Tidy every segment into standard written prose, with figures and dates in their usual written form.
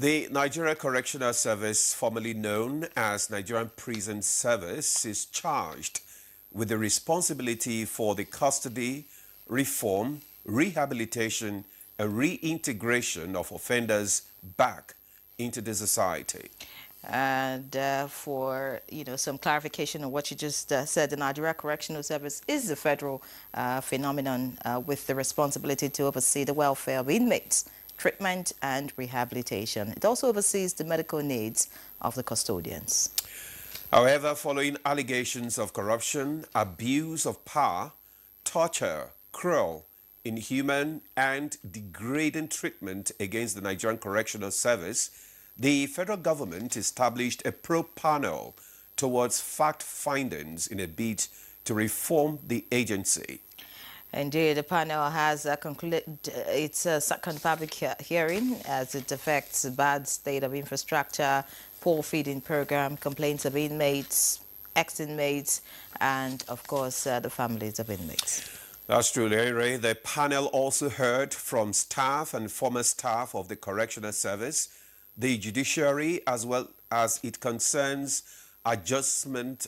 The Nigerian Correctional Service, formerly known as Nigerian Prison Service, is charged with the responsibility for the custody, reform, rehabilitation, and reintegration of offenders back into the society. And for some clarification on what you just said, the Nigerian Correctional Service is a federal phenomenon with the responsibility to oversee the welfare of inmates, treatment and rehabilitation. It also oversees the medical needs of the custodians. However, following allegations of corruption, abuse of power, torture, cruel, inhuman and degrading treatment against the Nigerian Correctional Service, the federal government established a probe panel towards fact findings in a bid to reform the agency. Indeed, the panel has concluded its second public hearing as it affects the bad state of infrastructure, poor feeding program, complaints of inmates, ex-inmates, and of course the families of inmates. That's true, Larry. The panel also heard from staff and former staff of the Correctional Service, the judiciary, as well as it concerns adjournment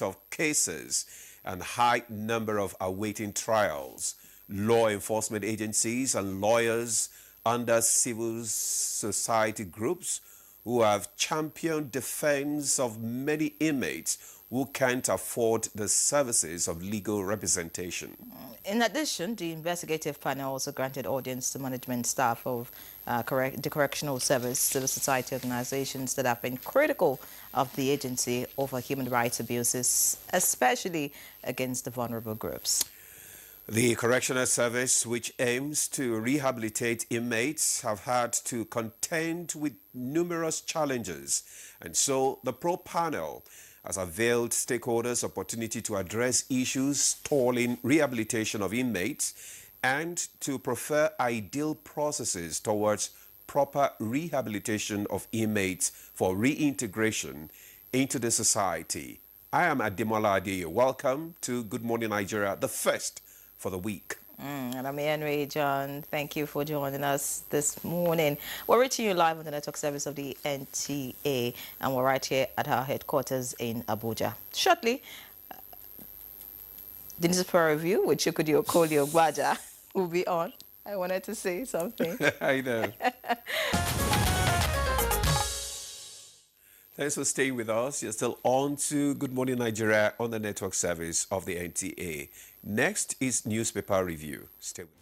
of cases and high number of awaiting trials, law enforcement agencies and lawyers under civil society groups who have championed defense of many inmates who can't afford the services of legal representation. In addition, the investigative panel also granted audience to management staff of the Correctional Service, civil society organizations that have been critical of the agency over human rights abuses, especially against the vulnerable groups. The Correctional Service, which aims to rehabilitate inmates, have had to contend with numerous challenges, and so the probe panel has availed stakeholders opportunity to address issues stalling rehabilitation of inmates and to prefer ideal processes towards proper rehabilitation of inmates for reintegration into the society. I am Ademola Adeye. Welcome to Good Morning Nigeria, the first for the week. And I'm Henry John. Thank you for joining us this morning. We're reaching you live on the network service of the NTA, and we're right here at our headquarters in Abuja. Shortly, the newspaper review with Chukwudi Abuja will be on. I wanted to say something. I know. Thanks for staying with us. You're still on to Good Morning Nigeria on the network service of the NTA. Next is newspaper review. Stay with us.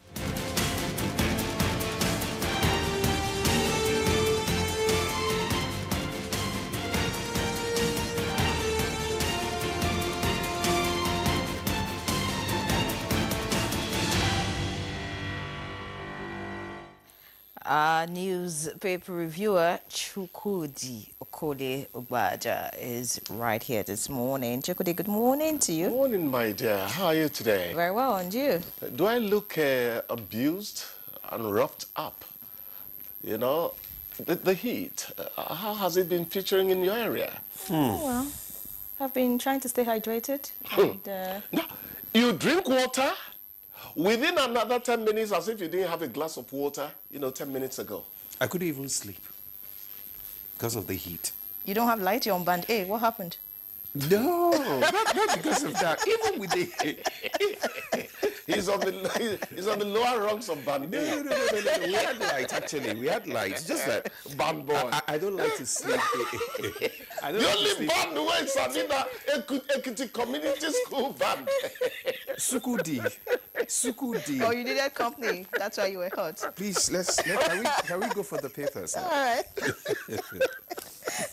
Our newspaper reviewer, Chukwudi Abuja, is right here this morning. Chukwudi, good morning to you. Good morning, my dear. How are you today? Very well, and you? Do I look abused and roughed up? You know, the heat, how has it been featuring in your area? Well, I've been trying to stay hydrated. And, Now, you drink water within another 10 minutes as if you didn't have a glass of water, 10 minutes ago. I couldn't even sleep because of the heat. You don't have light, you're on band A. What happened? No, not because of that. Even with the... He's on the lower rungs of band A. No. We had light, actually. We had light. Just that Band boy. I don't like to sleep. I don't The like to only sleep. band way is Sabina Ekiti Community School band. Sukudi. Oh, you needed company. That's why you were hot. Please, can we go for the papers now? All right.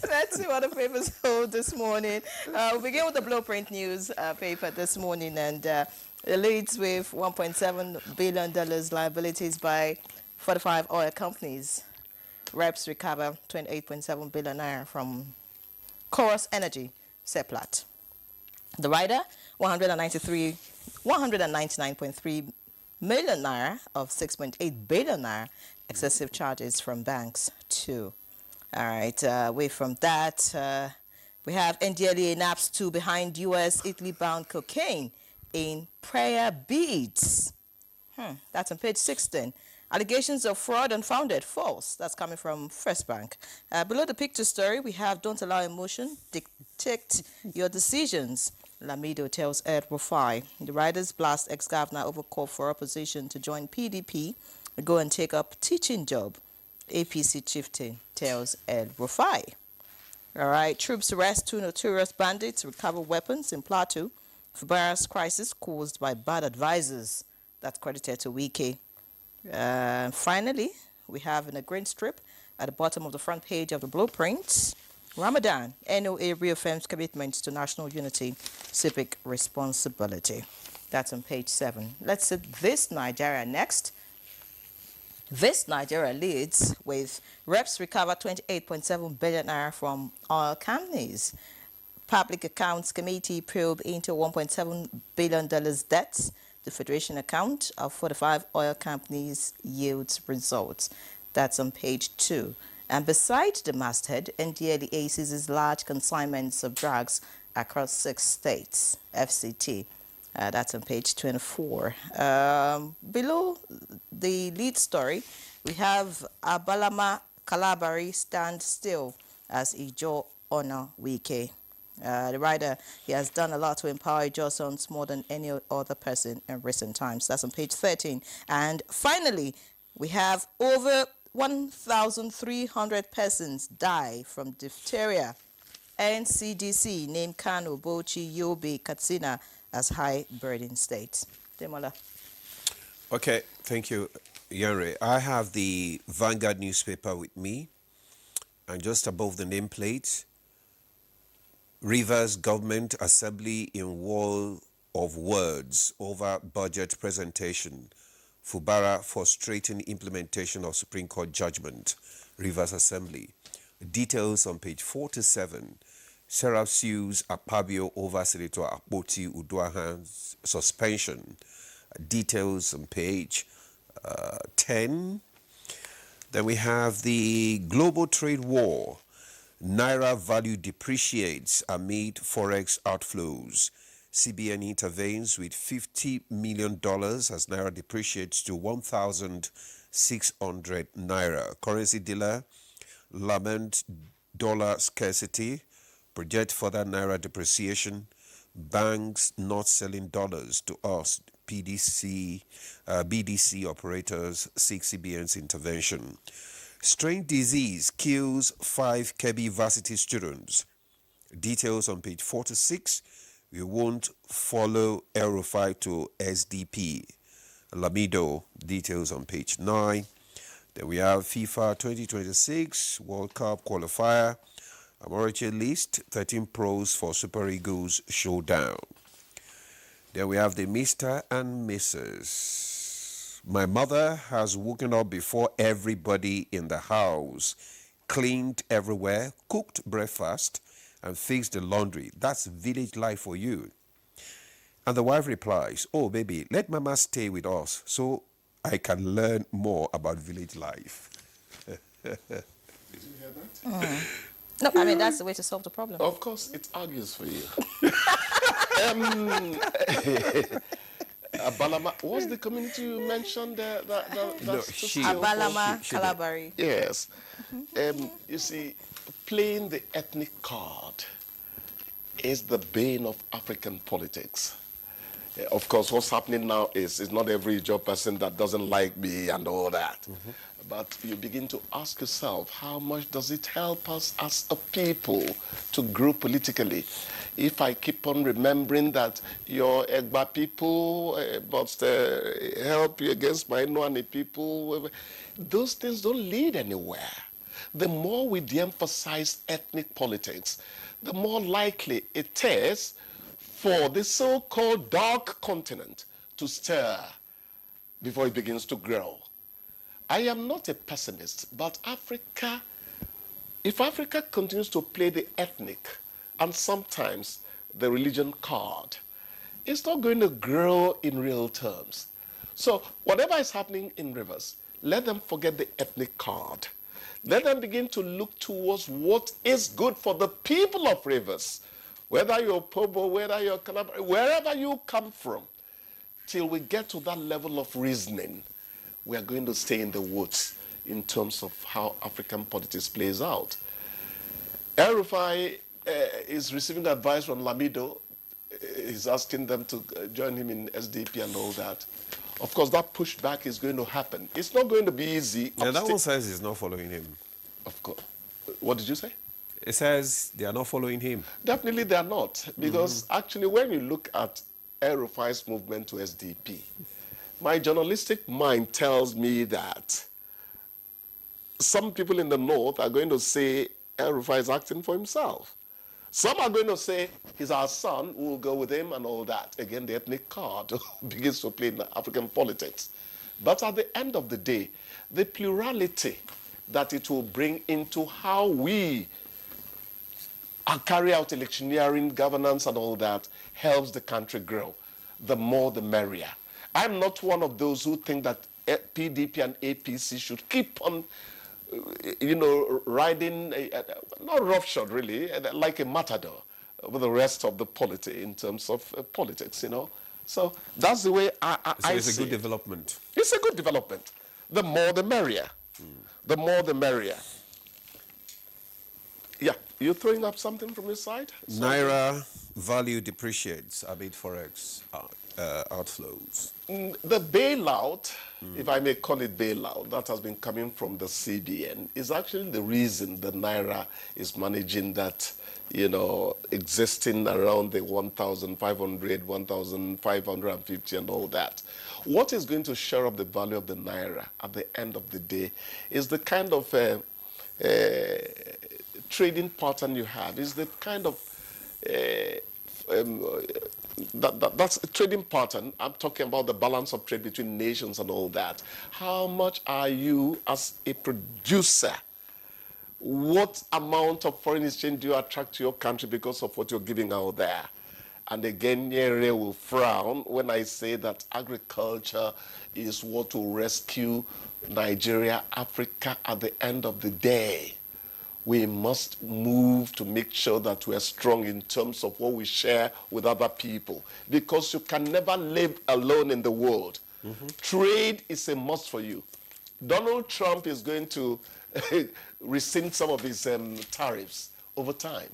Let's see what the papers hold this morning. We'll begin with the Blueprint News paper this morning, and it leads with $1.7 billion liabilities by 45 oil companies. Reps recover 28.7 billion naira from Chorus Energy, Seplat. The rider, 199.3 million naira of 6.8 billion naira excessive charges from banks too. All right, away from that, we have NDLEA naps 2 behind U.S. Italy-bound cocaine in prayer beads. That's on page 16. Allegations of fraud unfounded, false. That's coming from First Bank. Below the picture story, we have don't allow emotion dictate your decisions. Lamido tells Ed Rufai. The riders blast ex-governor over call for opposition to join PDP, go and take up teaching job. APC chieftain tells Ed Rufai. All right, troops arrest 2 notorious bandits, recover weapons in Plateau. Fubara's crisis caused by bad advisors. That's credited to Wike. Finally, we have in a green strip at the bottom of the front page of the blueprint, Ramadan, NOA reaffirms commitments to national unity, civic responsibility. That's on page 7. Let's see this Nigeria next. This Nigeria leads with reps recover 28.7 billion naira from oil companies. Public Accounts Committee probe into $1.7 billion debts. The Federation account of 45 oil companies yields results. That's on page 2. And besides the masthead, NDLEA seizes large consignments of drugs across 6 states. FCT. That's on page 24. Below the lead story, we have Abalama Kalabari stand still as Ijo honor Wike. The writer, he has done a lot to empower Josons more than any other person in recent times. That's on page 13. And finally, we have over 1,300 persons die from diphtheria. NCDC named Kano, Bauchi, Yobe, Katsina as high burden states. Demola. Okay, thank you, Yanre. I have the Vanguard newspaper with me, and just above the nameplate, Rivers Government Assembly in Wall of Words over budget presentation. Fubara frustrating implementation of Supreme Court judgment. Rivers Assembly. Details on page 47. Serap sues Akpabio over Senator Akpoti Uduahan's suspension. Details on page 10. Then we have the global trade war. Naira value depreciates amid forex outflows. CBN intervenes with $50 million as Naira depreciates to 1,600 Naira. Currency dealer lament dollar scarcity, project further Naira depreciation. Banks not selling dollars to us. BDC operators seek CBN's intervention. Strange disease kills 5 Kebbi varsity students. Details on page 46. We won't follow El-Rufai to SDP. Lamido, details on page 9. Then we have FIFA 2026 World Cup qualifier. Amoriche list, 13 pros for Super Eagles showdown. Then we have the Mr. and Mrs. My mother has woken up before everybody in the house, cleaned everywhere, cooked breakfast, and fixed the laundry. That's village life for you. And the wife replies, oh, baby, let mama stay with us so I can learn more about village life. Did you hear that? No, I mean, that's the way to solve the problem. Of course, it argues for you. Abalama, what's the community you mentioned there? Abalama Kalabari. Yes. You see, playing the ethnic card is the bane of African politics. Of course, what's happening now is it's not every job person that doesn't like me and all that. But you begin to ask yourself, how much does it help us as a people to grow politically? If I keep on remembering that your Egba people must help you against my Inuani people, those things don't lead anywhere. The more we de-emphasize ethnic politics, the more likely it is for the so-called dark continent to stir before it begins to grow. I am not a pessimist, but if Africa continues to play the ethnic and sometimes the religion card, it's not going to grow in real terms. So whatever is happening in Rivers, let them forget the ethnic card. Let them begin to look towards what is good for the people of Rivers, whether you're Pobo, whether you're Calabar, wherever you come from, till we get to that level of reasoning we are going to stay in the woods in terms of how African politics plays out. El-Rufai is receiving advice from Lamido. He's asking them to join him in SDP and all that. Of course, that pushback is going to happen. It's not going to be easy. Yeah, that one says he's not following him. Of course. What did you say? It says they are not following him. Definitely they are not. Because actually, when you look at El-Rufai's movement to SDP, my journalistic mind tells me that some people in the north are going to say El-Rufai is acting for himself. Some are going to say he's our son, we'll go with him and all that. Again, the ethnic card begins to play in African politics. But at the end of the day, the plurality that it will bring into how we carry out electioneering, governance and all that helps the country grow. The more, the merrier. I'm not one of those who think that PDP and APC should keep on riding, not roughshod really, like a matador with the rest of the polity in terms of politics, So that's the way I see it. So it's a good development. It's a good development. The more, the merrier. The more, the merrier. Yeah, you're throwing up something from your side? Naira value depreciates amid forex outflows. The bailout, if I may call it bailout, that has been coming from the CBN is actually the reason the Naira is managing that, existing around the 1,500, 1,550 and all that. What is going to shore up the value of the Naira at the end of the day is the kind of trading pattern you have, is the kind of that's a trading pattern. I'm talking about the balance of trade between nations and all that. How much are you as a producer? What amount of foreign exchange do you attract to your country because of what you're giving out there? And again, Nyere will frown when I say that agriculture is what will rescue Nigeria, Africa at the end of the day. We must move to make sure that we are strong in terms of what we share with other people, because you can never live alone in the world. Trade is a must for you. Donald Trump is going to rescind some of his tariffs over time,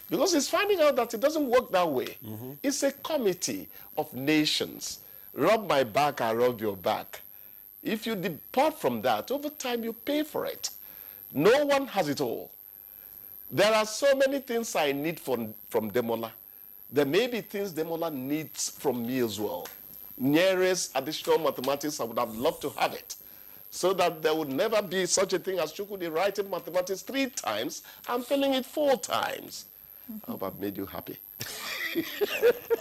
because he's finding out that it doesn't work that way. It's a committee of nations. Rub my back, I rub your back. If you depart from that, over time you pay for it. No one has it all. There are so many things I need from Demola. There may be things Demola needs from me as well. Nearest additional mathematics, I would have loved to have it, so that there would never be such a thing as Chukwudi writing mathematics 3 times and filling it 4 times. I hope I've made you happy.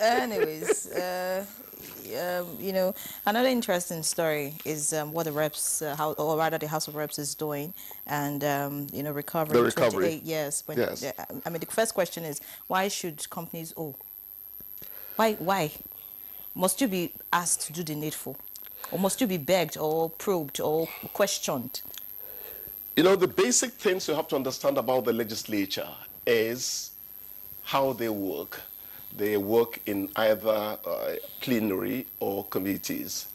Anyways, another interesting story is what the reps, or rather the House of Reps is doing, and recovering. The recovery. Yes. Yes. The first question is, why should companies owe? Why? Must you be asked to do the needful? Or must you be begged or probed or questioned? The basic things you have to understand about the legislature is how they work. They work in either plenary or committees.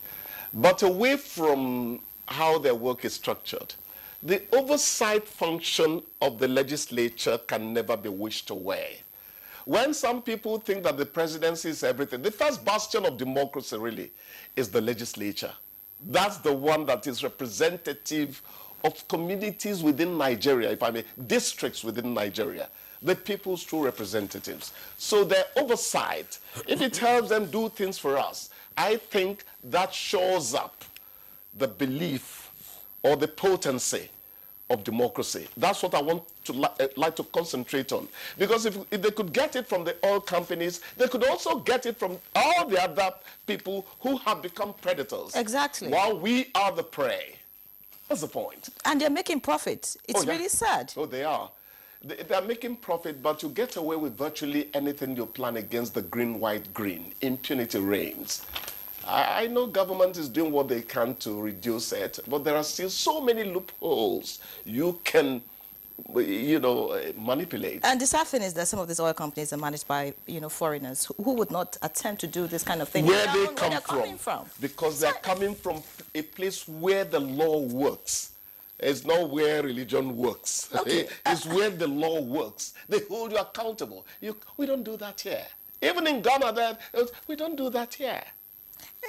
But away from how their work is structured, the oversight function of the legislature can never be wished away. When some people think that the presidency is everything, the first bastion of democracy really is the legislature. That's the one that is representative of communities within Nigeria, if I may, districts within Nigeria. The people's true representatives. So their oversight, if it helps them do things for us, I think that shows up the belief or the potency of democracy. That's what I want to like to concentrate on. Because if they could get it from the oil companies, they could also get it from all the other people who have become predators. Exactly. While we are the prey. That's the point. And they're making profits. It's really sad. Oh, they are. They're making profit, but you get away with virtually anything you plan against the green, white, green. Impunity reigns. I know government is doing what they can to reduce it, but there are still so many loopholes you can manipulate. And the sad thing is that some of these oil companies are managed by, foreigners who would not attempt to do this kind of thing. Where They they don't know come where they're from. Because they're coming from a place where the law works. It's not where religion works. Okay. It's where the law works. They hold you accountable. We don't do that here. Even in Ghana, we don't do that here.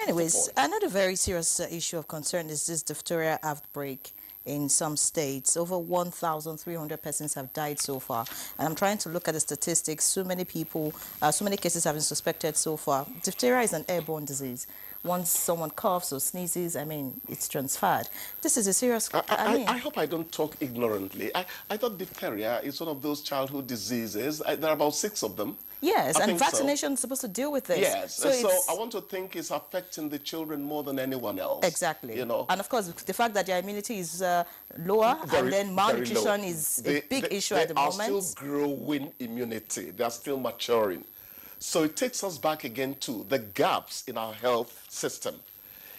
Anyways, another very serious issue of concern is this diphtheria outbreak in some states. Over 1,300 persons have died so far. And I'm trying to look at the statistics. So many people, so many cases have been suspected so far. Diphtheria is an airborne disease. Once someone coughs or sneezes, it's transferred. This is a serious... I hope I don't talk ignorantly. I thought diphtheria is one of those childhood diseases. There are about 6 of them. Yes, and vaccination is so. supposed to deal with this. Yes, so I want to think it's affecting the children more than anyone else. Exactly. And of course, the fact that their immunity is lower and then malnutrition is a big issue at the moment. They are still growing immunity. They are still maturing. So it takes us back again to the gaps in our health system.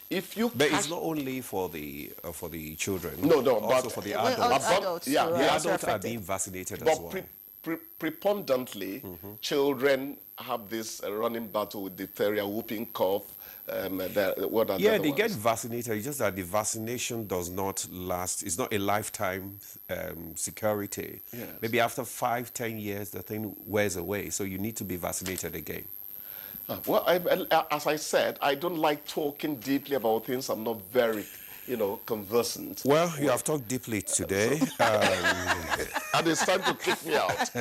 But it's not only for the children. No, also but for the adults. Adults the adults are being vaccinated as well. Preponderantly, children have this running battle with diphtheria, whooping cough. They get vaccinated. It's just that the vaccination does not last. It's not a lifetime security. Yes. Maybe after 5-10 years, the thing wears away. So you need to be vaccinated again. Well, as I said, I don't like talking deeply about things I'm not very, conversant. Well, you have talked deeply today. And it's time to kick me out.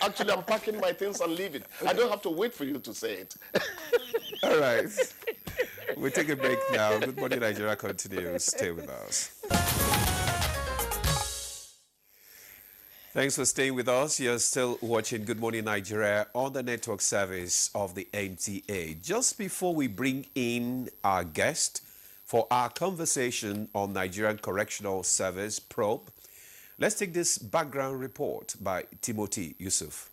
Actually, I'm packing my things and leaving. I don't have to wait for you to say it. All right. We'll take a break now. Good Morning Nigeria continues. Stay with us. Thanks for staying with us. You're still watching Good Morning Nigeria on the network service of the NTA. Just before we bring in our guest for our conversation on Nigerian Correctional Service probe, let's take this background report by Timothy Yusuf.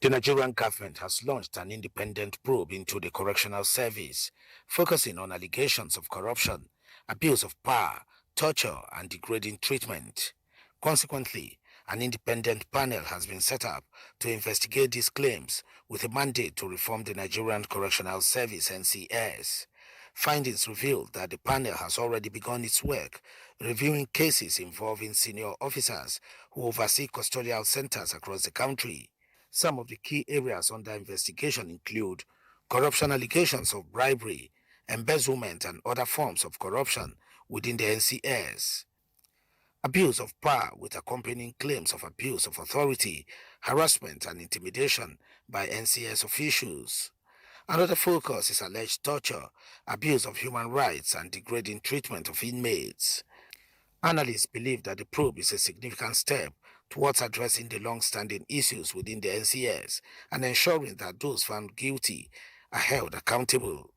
The Nigerian government has launched an independent probe into the correctional service, focusing on allegations of corruption, abuse of power, torture, and degrading treatment. Consequently, an independent panel has been set up to investigate these claims with a mandate to reform the Nigerian Correctional Service (NCS). Findings revealed that the panel has already begun its work, reviewing cases involving senior officers who oversee custodial centers across the country. Some of the key areas under investigation include corruption allegations of bribery, embezzlement, and other forms of corruption within the NCS. Abuse of power with accompanying claims of abuse of authority, harassment, and intimidation by NCS officials. Another focus is alleged torture, abuse of human rights, and degrading treatment of inmates. Analysts believe that the probe is a significant step towards addressing the long-standing issues within the NCS and ensuring that those found guilty are held accountable.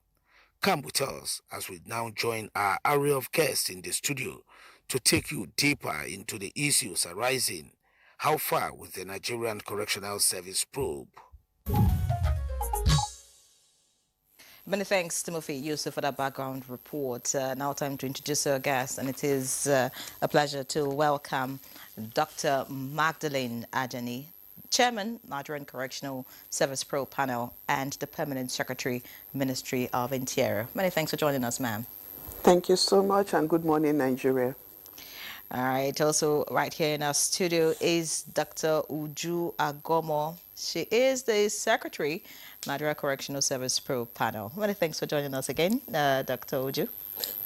Come with us as we now join our array of guests in the studio to take you deeper into the issues arising. How far with the Nigerian Correctional Service probe? Many thanks, Timothy Yusuf, for that background report. Now time to introduce our guest, and it is a pleasure to welcome Dr. Magdalene Ajani, Chairman, Nigerian Correctional Service Pro Panel, and the Permanent Secretary, Ministry of Interior. Many thanks for joining us, ma'am. Thank you so much, and good morning, Nigeria. All right, also right here in our studio is Dr. Uju Agomo. She is the Secretary, Nigeria Correctional Service Pro Panel. Many thanks for joining us again, Dr. Uju.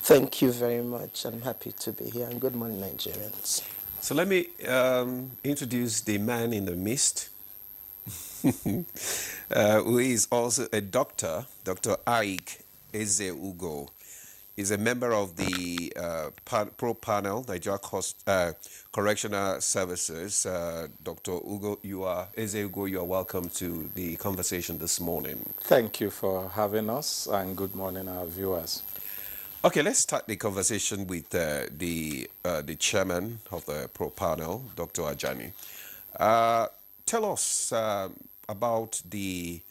Thank you very much. I'm happy to be here, and good morning, Nigerians. So let me introduce the man in the midst, who is also a doctor, Dr. Ike Eze-Ugo. He's a member of the Pro Panel, Nigeria Correctional Services. Dr. Ugo, Eze-Ugo, you are welcome to the conversation this morning. Thank you for having us, and good morning, our viewers. Okay, let's start the conversation with the chairman of the Pro Panel, Dr. Ajani. Tell us about the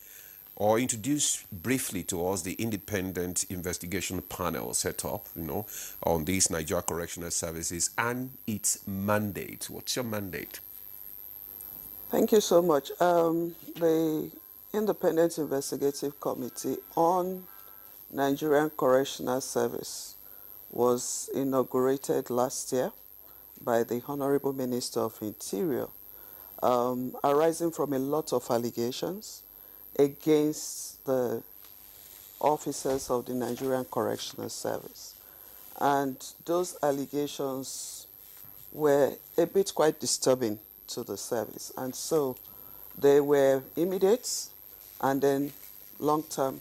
or introduce briefly to us the independent investigation panel set up, on these Nigeria Correctional Services and its mandate? What's your mandate? Thank you so much. The Independent Investigative Committee on Nigerian Correctional Service was inaugurated last year by the Honorable Minister of Interior, arising from a lot of allegations against the officers of the Nigerian Correctional Service. And those allegations were a bit quite disturbing to the service. And so they were immediate and then long-term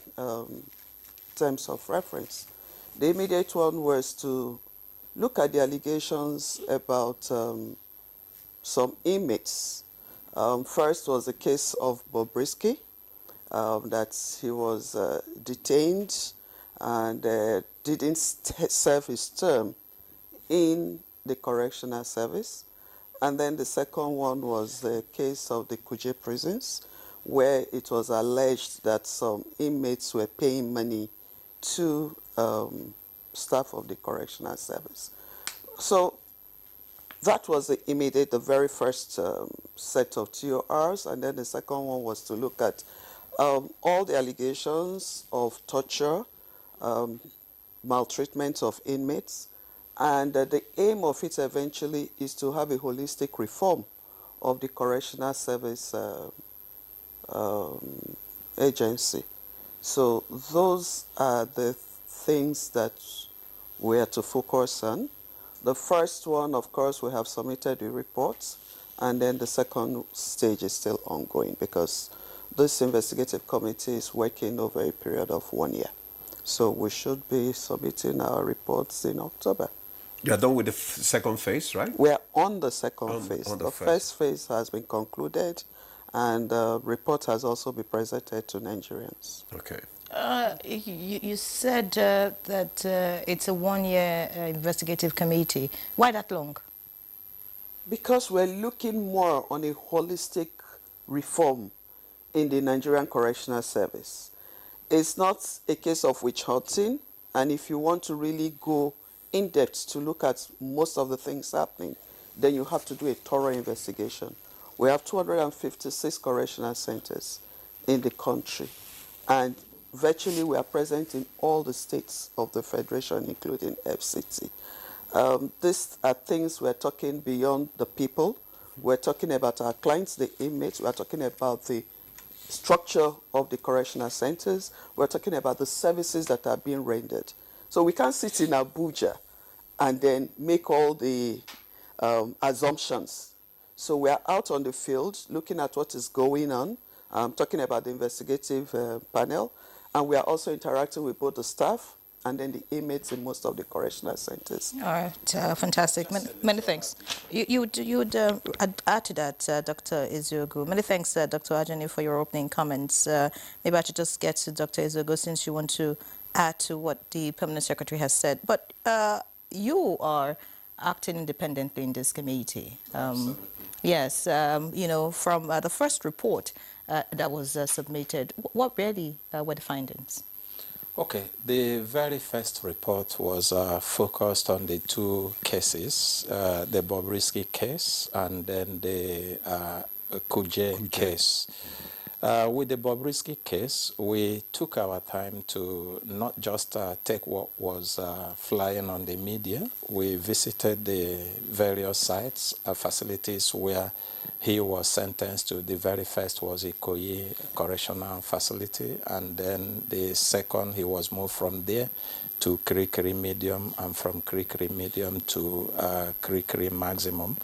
terms of reference. The immediate one was to look at the allegations about some inmates. First was the case of Bobrisky, that he was detained and didn't serve his term in the correctional service. And then the second one was the case of the Kuje prisons, where it was alleged that some inmates were paying money to staff of the correctional service. So that was the very first set of TORs, and then the second one was to look at all the allegations of torture, maltreatment of inmates, and the aim of it eventually is to have a holistic reform of the correctional service agency. So those are the things that we are to focus on. The first one, of course, we have submitted the reports, and then the second stage is still ongoing because this investigative committee is working over a period of 1 year. So we should be submitting our reports in October. You're done with the second phase, right? We're on the second phase. On the first phase has been concluded, and the report has also been presented to Nigerians. Okay. You said that it's a 1-year investigative committee. Why that long? Because we're looking more on a holistic reform in the Nigerian Correctional Service. It's not a case of witch hunting, and if you want to really go in depth to look at most of the things happening, then you have to do a thorough investigation. We have 256 correctional centers in the country, and virtually we are present in all the states of the Federation, including FCT. These are things we're talking beyond the people. We're talking about our clients, the inmates. We're talking about the structure of the correctional centers. We're talking about the services that are being rendered. So we can't sit in Abuja and then make all the assumptions. So we're out on the field looking at what is going on, talking about the investigative panel, and we are also interacting with both the staff and then the inmates in most of the correctional centers. All right, fantastic. Many thanks. You would add to that, Dr. Ezeogu. Many thanks, Dr. Ajani, for your opening comments. Maybe I should just get to Dr. Ezeogu since you want to add to what the Permanent Secretary has said. But you are acting independently in this committee. Yes, from the first report that was submitted, what really were the findings? Okay, the very first report was focused on the two cases, the Bobrisky case and then the Kuje case. With the Bobrisky case, we took our time to not just take what was flying on the media. We visited the various sites, facilities where he was sentenced to. The very first was Ikoyi Correctional Facility, and then the second, he was moved from there to Kirikiri Medium, and from Kirikiri Medium to Kirikiri Maximum.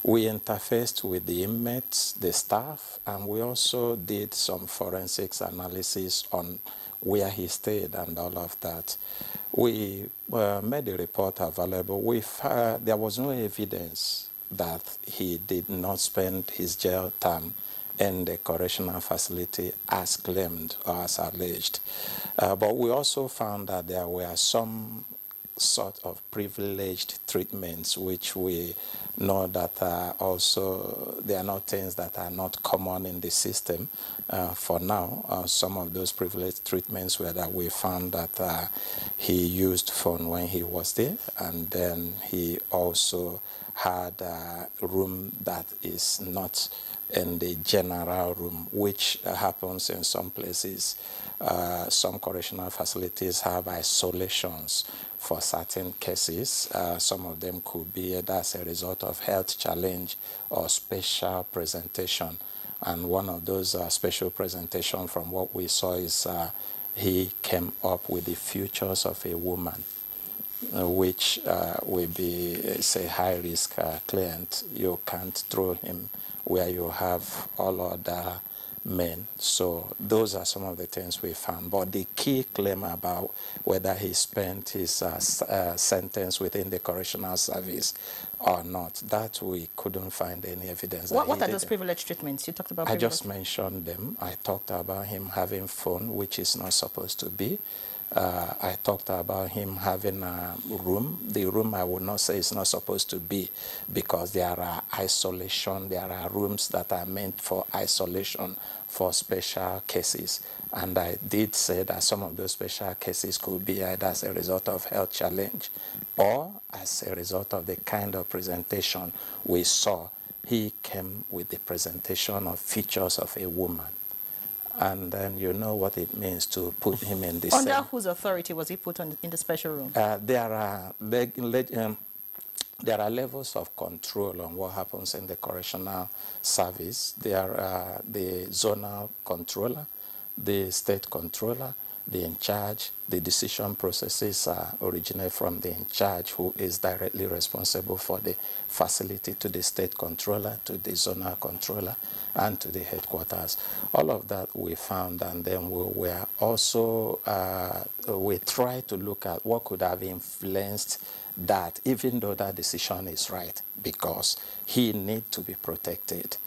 We interfaced with the inmates, the staff, and we also did some forensics analysis on where he stayed and all of that. We made the report available. There was no evidence that he did not spend his jail term in the correctional facility as claimed or as alleged. But we also found that there were some sort of privileged treatments, which we know that also they are not things that are not common in the system for now. Some of those privileged treatments were that we found that he used phone when he was there, and then he also had a room that is not in the general room, which happens in some places. Some correctional facilities have isolations for certain cases. Some of them could be either as a result of health challenge or special presentation. And one of those special presentation from what we saw is he came up with the features of a woman, which will be, say, high-risk client. You can't throw him where you have all other men. So those are some of the things we found. But the key claim about whether he spent his sentence within the correctional service or not, that we couldn't find any evidence. What are those privileged treatments? You talked about I just mentioned them. I talked about him having phone, which is not supposed to be. I talked about him having a room. The room I would not say is not supposed to be, because there are isolation. There are rooms that are meant for isolation for special cases. And I did say that some of those special cases could be either as a result of health challenge or as a result of the kind of presentation we saw. He came with the presentation of features of a woman. And then you know what it means to put him in the Under same. whose authority was he put in the special room? There are levels of control on what happens in the correctional service. There are the zonal controller, the state controller, the in charge. The decision processes originate from the in charge, who is directly responsible for the facility, to the state controller, to the zonal controller, and to the headquarters. All of that we found, and then we were also, we tried to look at what could have influenced that, even though that decision is right, because he needs to be protected.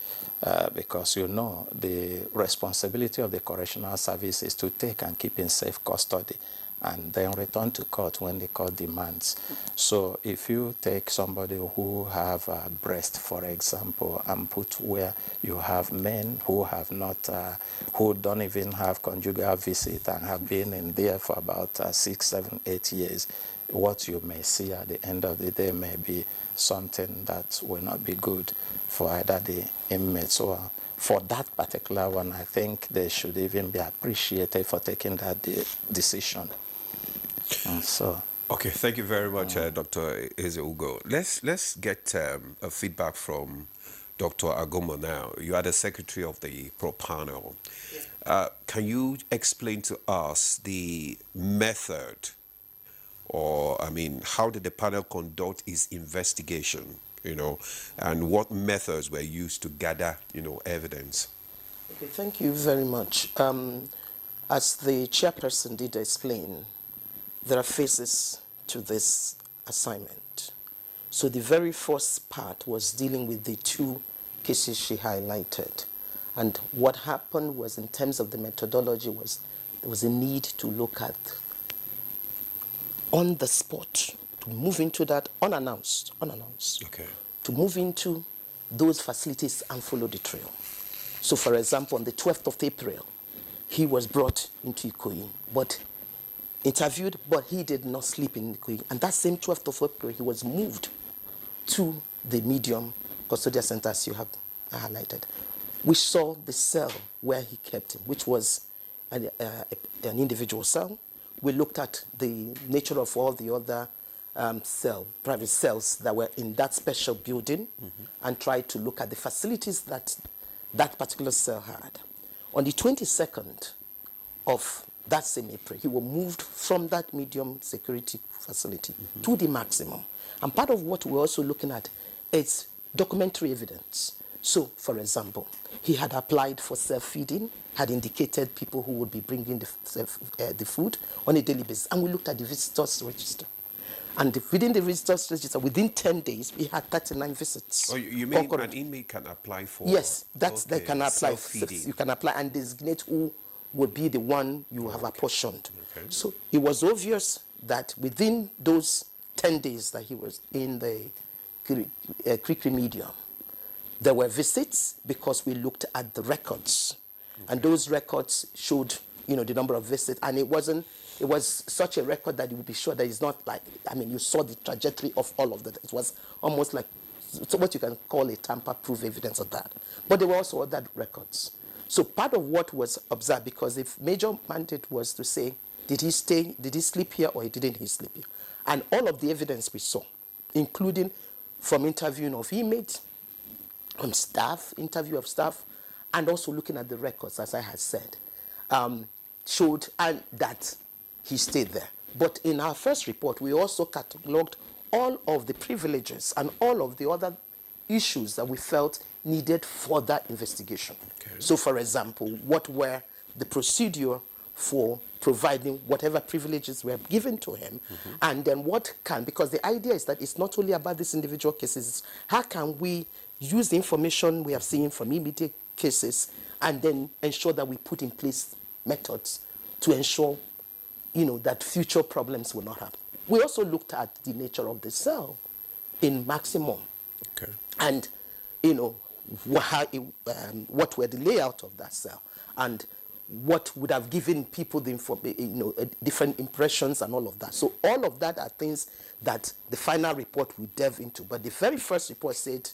Because, you know, the responsibility of the correctional service is to take and keep in safe custody and then return to court when the court demands. So if you take somebody who have a breast, for example, and put where you have men who have not, who don't even have conjugal visit and have been in there for about 6, 7, 8 years, what you may see at the end of the day may be something that will not be good for either the inmates or for that particular one. I think they should even be appreciated for taking that decision. And so. Okay, thank you very much, Dr. Eze-Ugo. Let's get a feedback from Dr. Agomo now. You are the secretary of the Pro Panel. Can you explain to us the method, or, I mean, how did the panel conduct its investigation, you know, and what methods were used to gather, you know, evidence? Okay, thank you very much. As the chairperson did explain, there are phases to this assignment. So the very first part was dealing with the 2 cases she highlighted. And what happened was, in terms of the methodology, was there was a need to look at on the spot, to move into that unannounced, Okay. to move into those facilities and follow the trail. So, for example, on the 12th of April, he was brought into Ikoyi, but interviewed, but he did not sleep in Ikoyi. And that same 12th of April, he was moved to the medium custodial center, as you have highlighted. We saw the cell where he kept him, which was an individual cell. We looked at the nature of all the other private cells that were in that special building, and tried to look at the facilities that that particular cell had. On the 22nd of that same April, he was moved from that medium security facility to the maximum. And part of what we're also looking at is documentary evidence. So, for example, he had applied for self-feeding, had indicated people who would be bringing the food on a daily basis. And we looked at the visitors register. And within the visitors register, within 10 days, we had 39 visits. Oh, you mean an inmate can apply for? Yes, that's they can apply. Self-feeding. You can apply and designate who would be the one you have apportioned. Okay. So it was obvious that within those 10 days that he was in the Creek Medium, there were visits because we looked at the records. Okay. And those records showed, the number of visits. And it was such a record that you would be sure that it's not like, you saw the trajectory of all of that. It was almost like what you can call a tamper-proof evidence of that. But there were also other records. So part of what was observed, because the major mandate was to say, did he sleep here or didn't he sleep here? And all of the evidence we saw, including from interviewing of inmates, interview of staff, and also looking at the records, as I had said, showed that he stayed there. But in our first report, we also catalogued all of the privileges and all of the other issues that we felt needed further investigation. Okay. So, for example, what were the procedure for providing whatever privileges were given to him, and then because the idea is that it's not only about these individual cases, how can we use the information we have seen from immediate cases and then ensure that we put in place methods to ensure, that future problems will not happen. We also looked at the nature of the cell in maximum. Okay. And, what were the layout of that cell, and what would have given people the different impressions and all of that. So all of that are things that the final report will delve into. But the very first report said,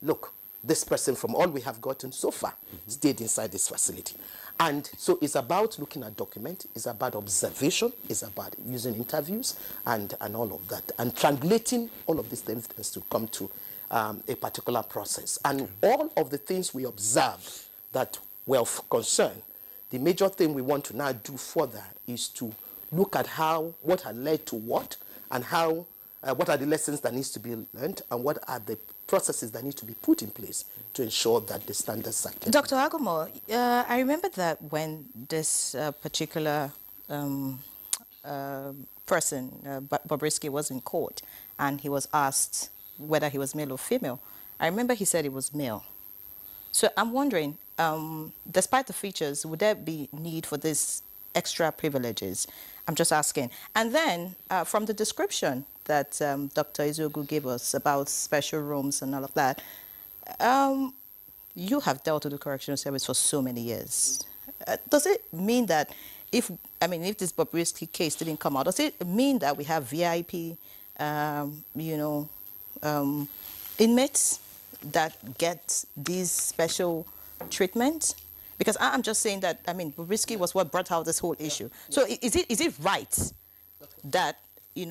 look, this person, from all we have gotten so far, stayed inside this facility. And so it's about looking at document, it's about observation, it's about using interviews and all of that, and translating all of these things to come to a particular process. And all of the things we observed that were of concern, the major thing we want to now do further is to look at what had led to what, and what are the lessons that needs to be learned, and what are the processes that need to be put in place to ensure that the standards are kept. Dr. Agomo, I remember that when this particular person, Bobrisky, was in court and he was asked whether he was male or female, I remember he said he was male. So I'm wondering, despite the features, would there be need for these extra privileges? I'm just asking. And then from the description that Dr. Ezeogu gave us about special rooms and all of that, you have dealt with the correctional service for so many years. Does it mean that if this Bobrisky case didn't come out, does it mean that we have VIP, inmates that get these special treatment? Because I'm just saying that, Bobrisky was what brought out this whole issue. So is it right that,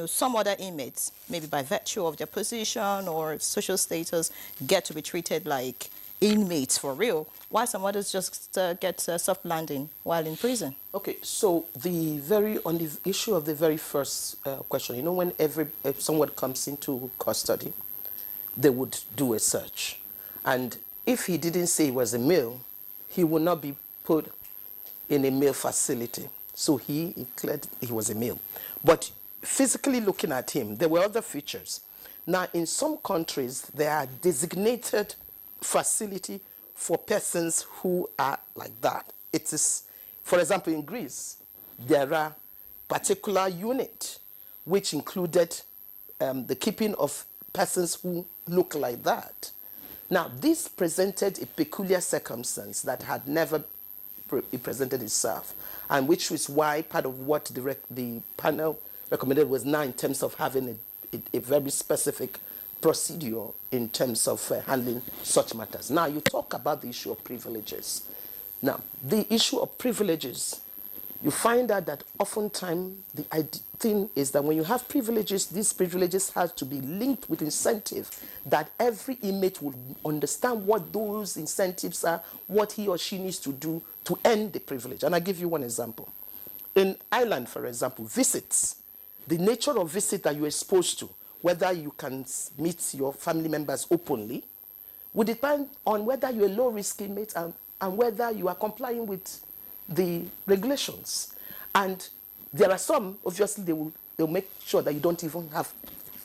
some other inmates, maybe by virtue of their position or social status, get to be treated like inmates for real, while some others just get soft landing while in prison? Okay, so on the issue of the very first question, when if someone comes into custody, they would do a search. And if he didn't say he was a male, he would not be put in a male facility. So he declared he was a male. But physically looking at him, there were other features. Now, in some countries, there are designated facility for persons who are like that. It is, for example, in Greece, there are particular unit which included the keeping of persons who look like that. Now, this presented a peculiar circumstance that had never presented itself, and which is why part of what the panel recommended was now in terms of having a very specific procedure in terms of handling such matters. Now, you talk about the issue of privileges. Now, the issue of privileges, you find out that oftentimes the thing is that when you have privileges, these privileges have to be linked with incentive, that every inmate will understand what those incentives are, what he or she needs to do to earn the privilege. And I'll give you one example. In Ireland, for example, visits, the nature of visit that you're exposed to, whether you can meet your family members openly, would depend on whether you're a low-risk inmate and whether you are complying with the regulations. And there are some, obviously, they'll make sure that you don't even have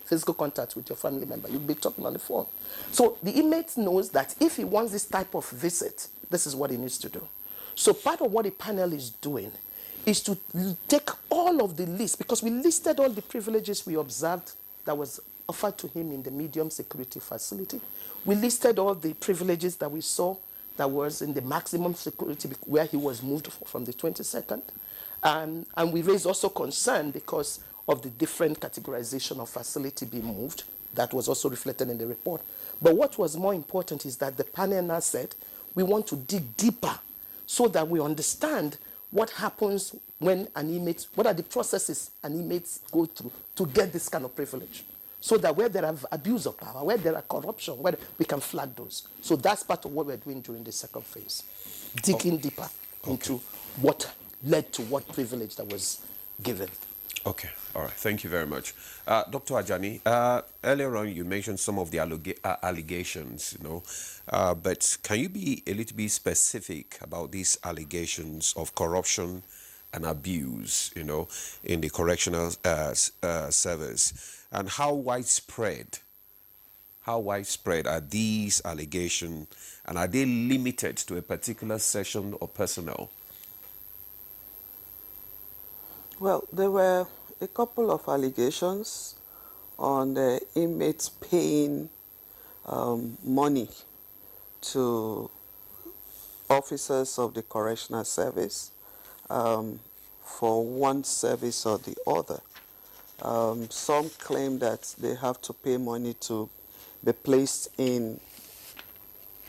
physical contact with your family member. You'll be talking on the phone. So the inmate knows that if he wants this type of visit, this is what he needs to do. So part of what the panel is doing is to take all of the list, because we listed all the privileges we observed that was offered to him in the medium security facility. We listed all the privileges that we saw that was in the maximum security where he was moved from the 22nd. And we raised also concern because of the different categorization of facility being moved. That was also reflected in the report. But what was more important is that the panel now said, we want to dig deeper so that we understand what happens when an inmate, what are the processes an inmates go through to get this kind of privilege. So that where there are abuse of power, where there are corruption, where we can flag those. So that's part of what we're doing during the second phase. Digging deeper into what led to what privilege that was given. Okay, all right. Thank you very much. Dr. Ajani, earlier on you mentioned some of the allegations, but can you be a little bit specific about these allegations of corruption and abuse, in the correctional service? And how widespread are these allegations, and are they limited to a particular section or personnel? Well, there were a couple of allegations on the inmates paying money to officers of the correctional service for one service or the other. Some claim that they have to pay money to be placed in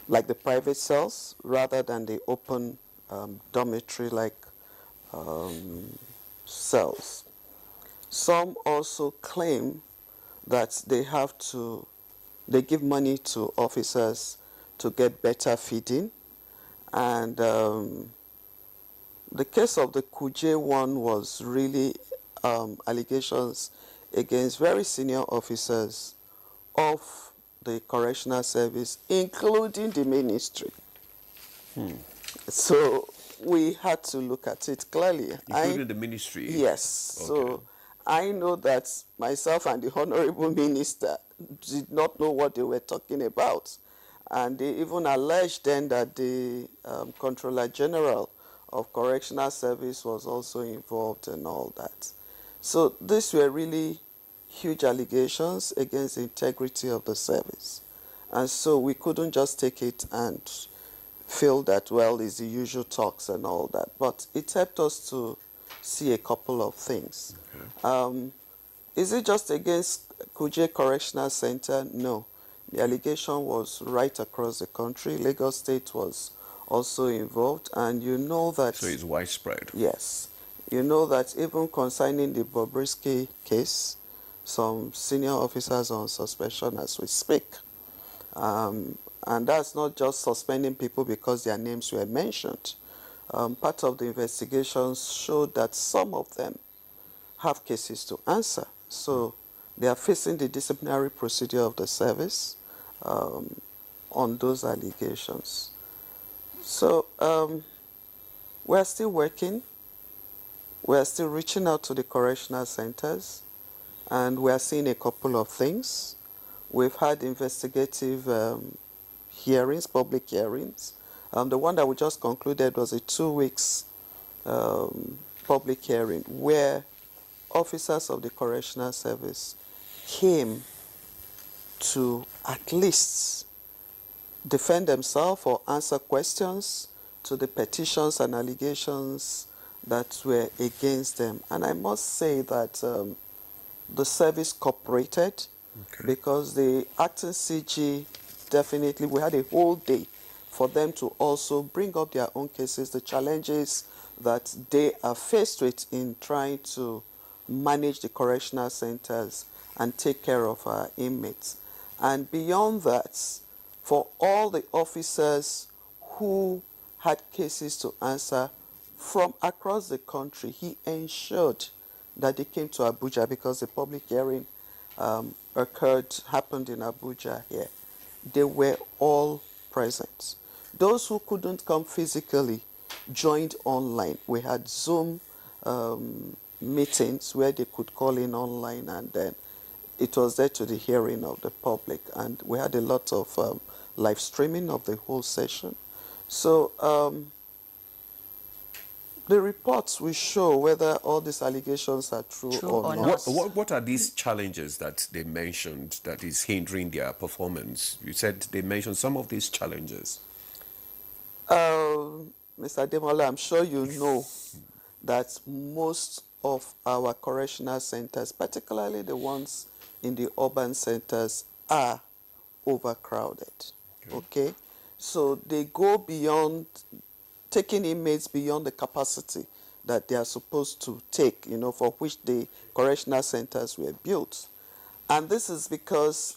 like the private cells rather than the open dormitory-like cells. Some also claim that they give money to officers to get better feeding. And the case of the Kuje one was really allegations against very senior officers of the correctional service, including the ministry. So we had to look at it clearly. Including the ministry? Yes. Okay. So I know that myself and the Honorable Minister did not know what they were talking about. And they even alleged then that the Controller General of Correctional Service was also involved and all that. So these were really huge allegations against the integrity of the service. And so we couldn't just take it and feel that, well, it's the usual talks and all that. But it helped us to see a couple of things. Okay. Is it just against Kuje Correctional Center? No. The allegation was right across the country. Lagos State was also involved, and you know that... So it's widespread. Yes. You know that even concerning the Bobrisky case, some senior officers are on suspension as we speak. And that's not just suspending people because their names were mentioned. Part of the investigations showed that some of them have cases to answer. So they are facing the disciplinary procedure of the service on those allegations. So we're still working. We're still reaching out to the correctional centers, and we're seeing a couple of things. We've had investigative hearings, public hearings. The one that we just concluded was a 2 weeks public hearing where officers of the correctional service came to at least defend themselves or answer questions to the petitions and allegations that were against them. And I must say that the service cooperated, because the acting CG definitely, we had a whole day for them to also bring up their own cases, the challenges that they are faced with in trying to manage the correctional centers and take care of our inmates. And beyond that, for all the officers who had cases to answer from across the country, he ensured that they came to Abuja, because the public hearing happened in Abuja here. They were all present. Those who couldn't come physically joined online. We had Zoom meetings where they could call in online, and then it was there to the hearing of the public. And we had a lot of live streaming of the whole session. So The reports will show whether all these allegations are true, or not. What are these challenges that they mentioned that is hindering their performance? You said they mentioned some of these challenges. Mr. Demola, I'm sure you know that most of our correctional centers, particularly the ones in the urban centers, are overcrowded. Okay? So they go beyond taking inmates beyond the capacity that they are supposed to take, for which the correctional centers were built. And this is because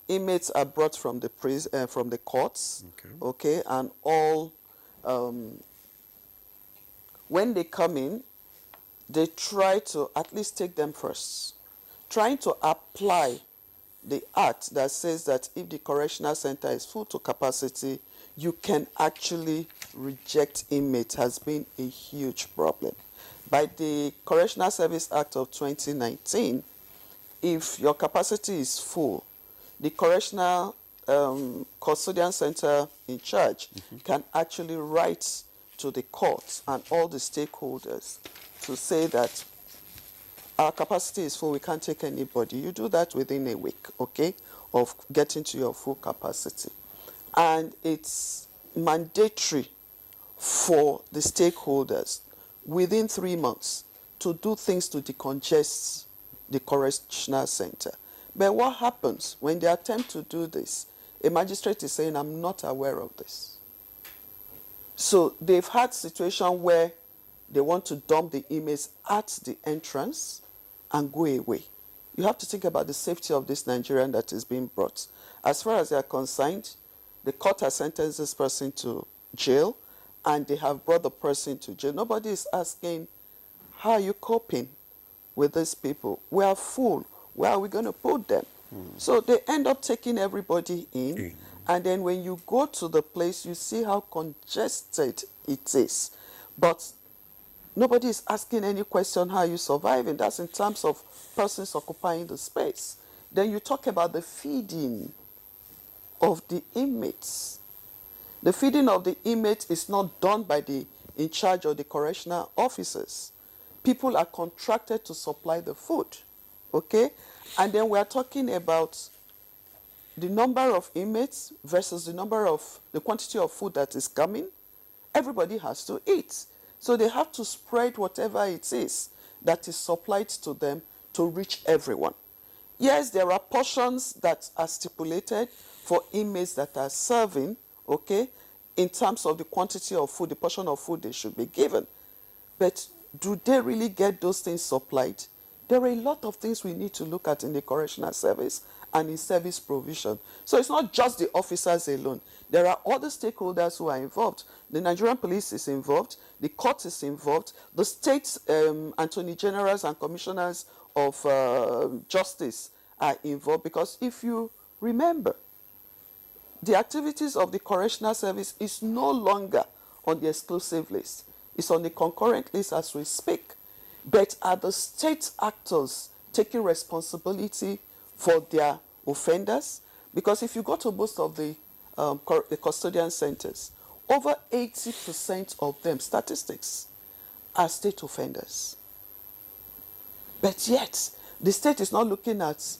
inmates are brought from the courts, okay, and all, when they come in, they try to at least take them first, trying to apply the act that says that if the correctional center is full to capacity, you can actually reject inmates, has been a huge problem. By the Correctional Service Act of 2019, if your capacity is full, the correctional custodian center in charge can actually write to the courts and all the stakeholders to say that our capacity is full, we can't take anybody. You do that within a week, okay, of getting to your full capacity. And it's mandatory for the stakeholders within 3 months to do things to decongest the correctional center. But what happens when they attempt to do this? A magistrate is saying, I'm not aware of this. So they've had situations where they want to dump the inmates at the entrance and go away. You have to think about the safety of this Nigerian that is being brought. As far as they are concerned, the court has sentenced this person to jail, and they have brought the person to jail. Nobody is asking, how are you coping with these people? We are full. Where are we going to put them? So they end up taking everybody in, and then when you go to the place, you see how congested it is. But nobody is asking any question, how are you surviving? That's in terms of persons occupying the space. Then you talk about the feeding of the inmates. The feeding of the inmates is not done by the in charge of the correctional officers. People are contracted to supply the food, okay? And then we are talking about the number of inmates versus the quantity of food that is coming. Everybody has to eat. So they have to spread whatever it is that is supplied to them to reach everyone. Yes, there are portions that are stipulated for inmates that are serving, okay, in terms of the quantity of food, the portion of food they should be given. But do they really get those things supplied? There are a lot of things we need to look at in the correctional service and in service provision. So it's not just the officers alone. There are other stakeholders who are involved. The Nigerian police is involved. The court is involved. The state attorney generals and commissioners of justice are involved. Because if you remember, the activities of the correctional service is no longer on the exclusive list. It's on the concurrent list as we speak. But are the state actors taking responsibility for their offenders? Because if you go to most of the custodian centers, over 80% of them, statistics, are state offenders. But yet, the state is not looking at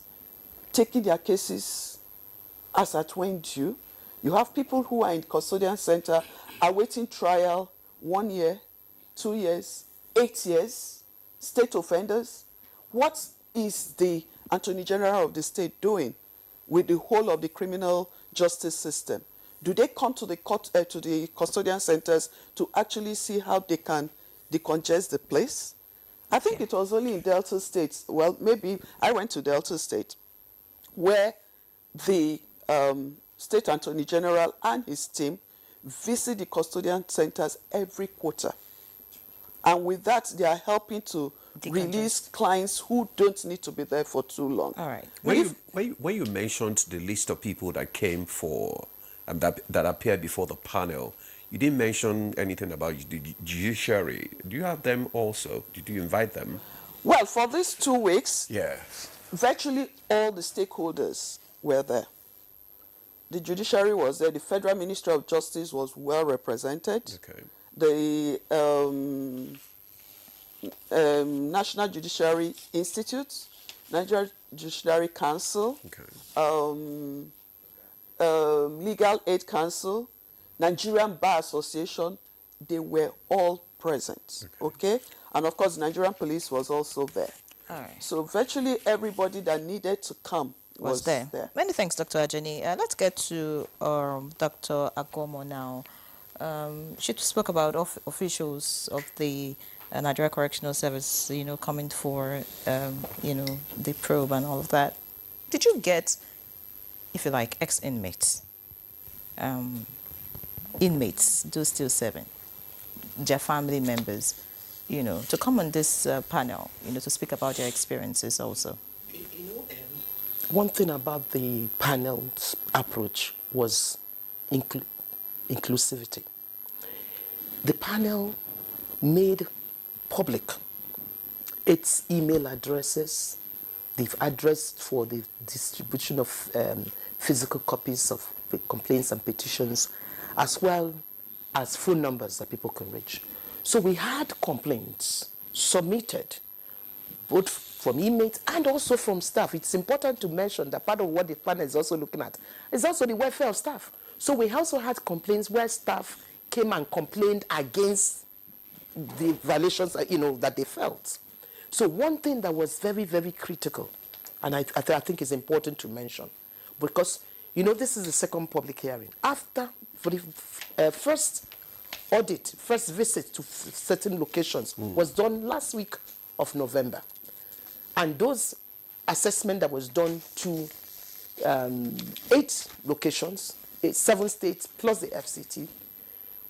taking their cases as at when due. You have people who are in custodian center awaiting trial 1 year, 2 years, 8 years, state offenders. What is the Attorney General of the state doing with the whole of the criminal justice system? Do they come to the court, to the custodian centers to actually see how they can decongest the place? I think it was only in Delta State, well, maybe I went to Delta State, where the State Attorney General and his team visit the custodian centers every quarter. And with that, they are helping to release clients who don't need to be there for too long. All right. When you mentioned the list of people that came for, that appeared before the panel, you didn't mention anything about the judiciary. Do you have them also? Did you invite them? Well, for these 2 weeks, Yeah. virtually all the stakeholders were there. The judiciary was there. The Federal Ministry of Justice was well represented. Okay. the National Judiciary Institute, Nigeria Judiciary Council, Legal Aid Council, Nigerian Bar Association, they were all present, okay? And of course, Nigerian police was also there. All right. So virtually everybody that needed to come was there. Many thanks, Dr. Ajani. Let's get to Dr. Agomo now. She spoke about officials of the Nigeria Correctional Service, coming for, the probe and all of that. Did you get, if you like, ex-inmates, inmates, those still serving, their family members, to come on this panel, to speak about their experiences also? One thing about the panel's approach was inclusivity. The panel made public its email addresses. They've addressed for the distribution of physical copies of complaints and petitions, as well as phone numbers that people can reach. So we had complaints submitted, both from inmates and also from staff. It's important to mention that part of what the panel is also looking at is also the welfare of staff. So we also had complaints where staff came and complained against the violations that they felt. So one thing that was very, very critical, and I think is important to mention, because this is the second public hearing. For the first audit, first visit to certain locations was done last week of November. And those assessment that was done to 8 locations, 7 states plus the FCT,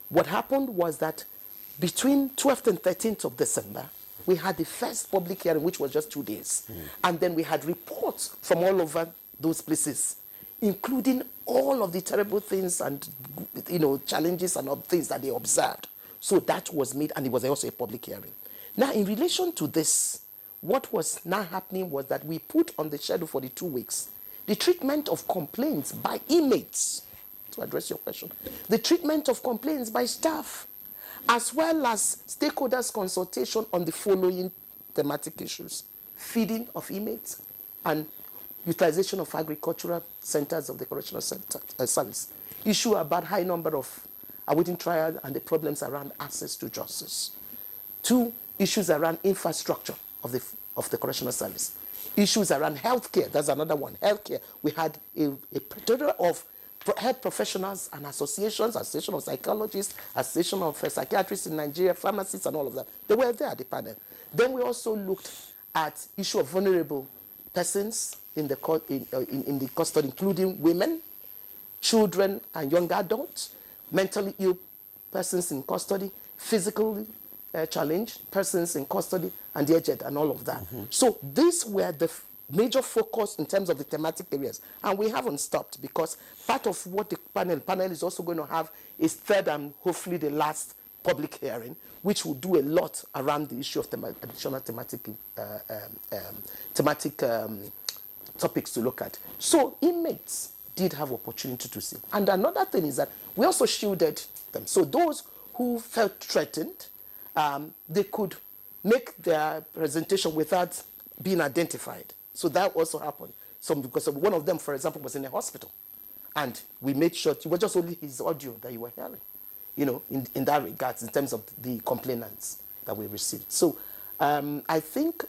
what happened was that between 12th and 13th of December, we had the first public hearing, which was just 2 days. And then we had reports from all over those places, including all of the terrible things and challenges and things that they observed. So that was made, and it was also a public hearing. Now, in relation to this, what was now happening was that we put on the schedule for the 2 weeks the treatment of complaints by inmates, to address your question, the treatment of complaints by staff, as well as stakeholders' consultation on the following thematic issues: feeding of inmates and utilization of agricultural centers of the correctional service, issue about high number of awaiting trial and the problems around access to justice. 2, issues around infrastructure of the correctional service. Issues around healthcare, that's another one, healthcare. We had a plethora of health professionals and associations, Association of Psychologists, Association of Psychiatrists in Nigeria, pharmacists and all of that. They were there at the panel. Then we also looked at issue of vulnerable persons in the custody, including women, children and young adults, mentally ill persons in custody, physically challenged persons in custody, and the aged and all of that. So these were the major focus in terms of the thematic areas. And we haven't stopped, because part of what the panel is also going to have is third and hopefully the last public hearing, which will do a lot around the issue of additional thematic topics to look at. So inmates did have opportunity to see. And another thing is that we also shielded them. So those who felt threatened, they could make their presentation without being identified. So that also happened. So because one of them, for example, was in a hospital. And we made sure it was just only his audio that you were hearing, in that regard, in terms of the complainants that we received. So I think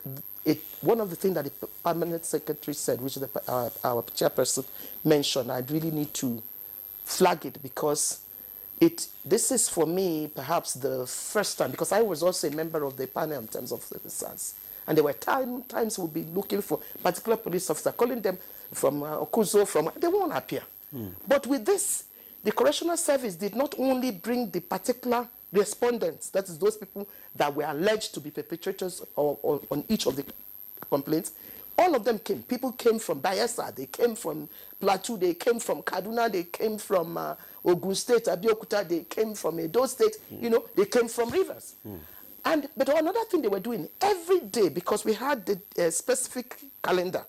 one of the things that the permanent secretary said, which our chairperson mentioned, I really need to flag it, because this is for me perhaps the first time, because I was also a member of the panel in terms of the SARS. And there were times we'll be looking for particular police officer, calling them from Okuzo, they won't appear. But with this, the correctional service did not only bring the particular respondents, that is those people that were alleged to be perpetrators on each of the complaints. All of them came. People came from Bayelsa, they came from Plateau, they came from Kaduna, they came from Ogun State, Abeokuta, they came from Edo State, they came from Rivers. But another thing they were doing every day, because we had the specific calendar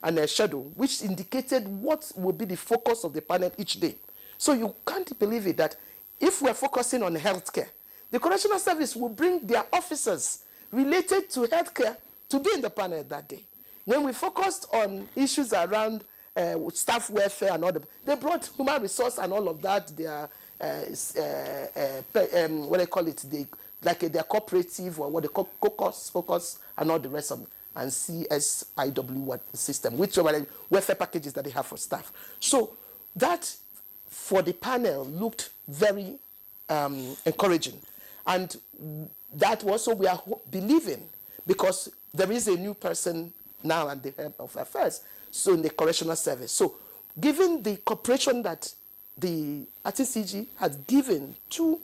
and a schedule which indicated what would be the focus of the panel each day. So you can't believe it that if we're focusing on healthcare, the Correctional Service will bring their officers related to healthcare to be in the panel that day. When we focused on issues around staff welfare and all that, they brought human resource and all of that, their, what they call it, their cooperative, or what they call focus, and all the rest of it, and CSIW system, which are the welfare packages that they have for staff. So that, for the panel, looked very encouraging. And that also we are believing, because there is a new person now at the head of affairs, so in the Correctional Service. So given the cooperation that the RTCG has given to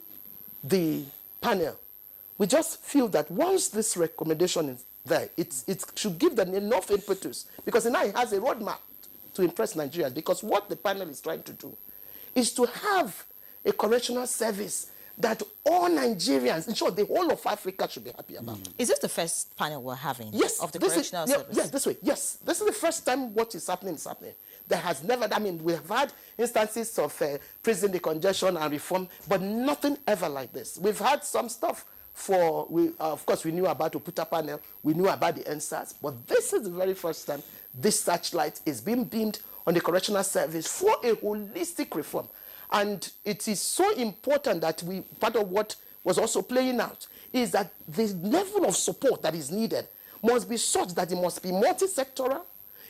the panel, we just feel that once this recommendation is there, it should give them enough impetus, because now it has a roadmap to impress Nigerians, because what the panel is trying to do is to have a correctional service that all Nigerians, in short, the whole of Africa should be happy about. Is this the first panel we're having of the this correctional is, service? Yes, this way. Yes, this is the first time what is happening. There has never, I mean, we have had instances of prison decongestion and reform, but nothing ever like this. We've had some stuff for, of course, we knew about Oputa panel, we knew about the NSAS, but this is the very first time this searchlight is being beamed on the correctional service for a holistic reform. And it is so important that part of what was also playing out is that the level of support that is needed must be such that it must be multi-sectoral.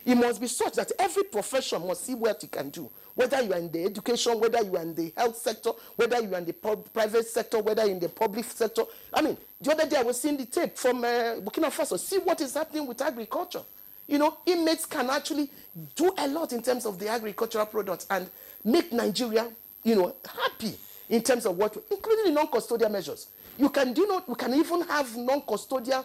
It must be such that every profession must see what it can do. Whether you are in the education, whether you are in the health sector, whether you are in the private sector, whether in the public sector. I mean, the other day I was seeing the tape from Burkina Faso. See what is happening with agriculture. You know, inmates can actually do a lot in terms of the agricultural products and make Nigeria, happy in terms of what, including the non-custodial measures. We can even have non-custodial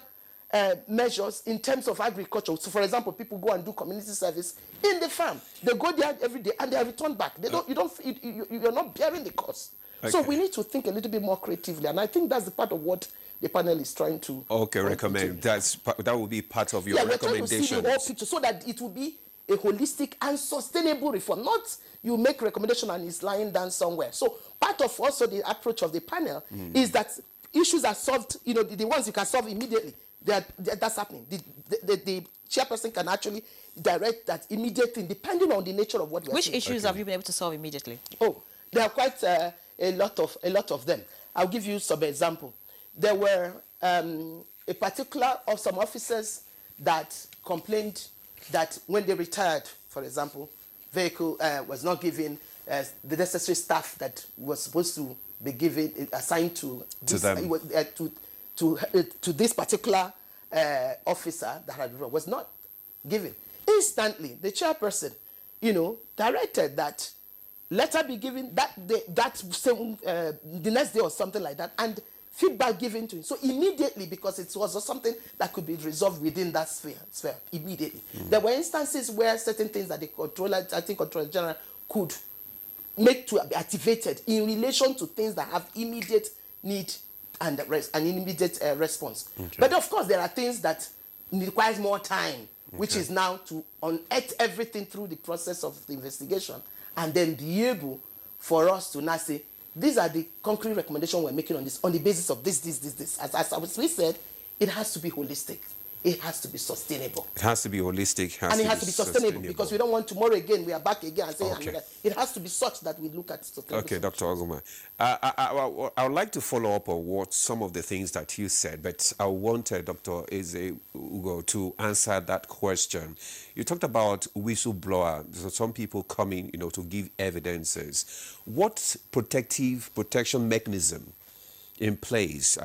measures in terms of agriculture. So, for example, people go and do community service in the farm. They go there every day and they are returned back. You're not bearing the cost. Okay. So we need to think a little bit more creatively, and I think that's the part of what the panel is trying to recommend. That will be part of your recommendations. We're trying to see the whole picture so that it will be a holistic and sustainable reform. Not you make recommendation and it's lying down somewhere. So part of also the approach of the panel is that issues are solved, the ones you can solve immediately. That's happening. The chairperson can actually direct that immediately, depending on the nature of what we're seeing. Which issues have you been able to solve immediately? Oh, there are quite a lot of them. I'll give you some example. There were some officers that complained that when they retired, for example, vehicle was not given the necessary staff that was supposed to be given, assigned to them. To this particular officer that was not given. Instantly, the chairperson, directed that letter be given the next day or something like that, and feedback given to him. So immediately, because it was something that could be resolved within that sphere immediately. There were instances where certain things that the Controller General could make to be activated in relation to things that have immediate need and an immediate response. Okay. But of course, there are things that requires more time, which is now to unearth everything through the process of the investigation, and then be able for us to now say, these are the concrete recommendations we're making on this, on the basis of this. As we said, it has to be holistic. It has to be sustainable. It has to be holistic. It has to be sustainable, because we don't want tomorrow again, we are back again and say, it has to be such that we look at sustainability. Okay, Dr. Oguma. I would like to follow up on what some of the things that you said, but I want Dr. Eze Ugo to answer that question. You talked about whistleblower, so some people coming, to give evidences. What protection mechanism in place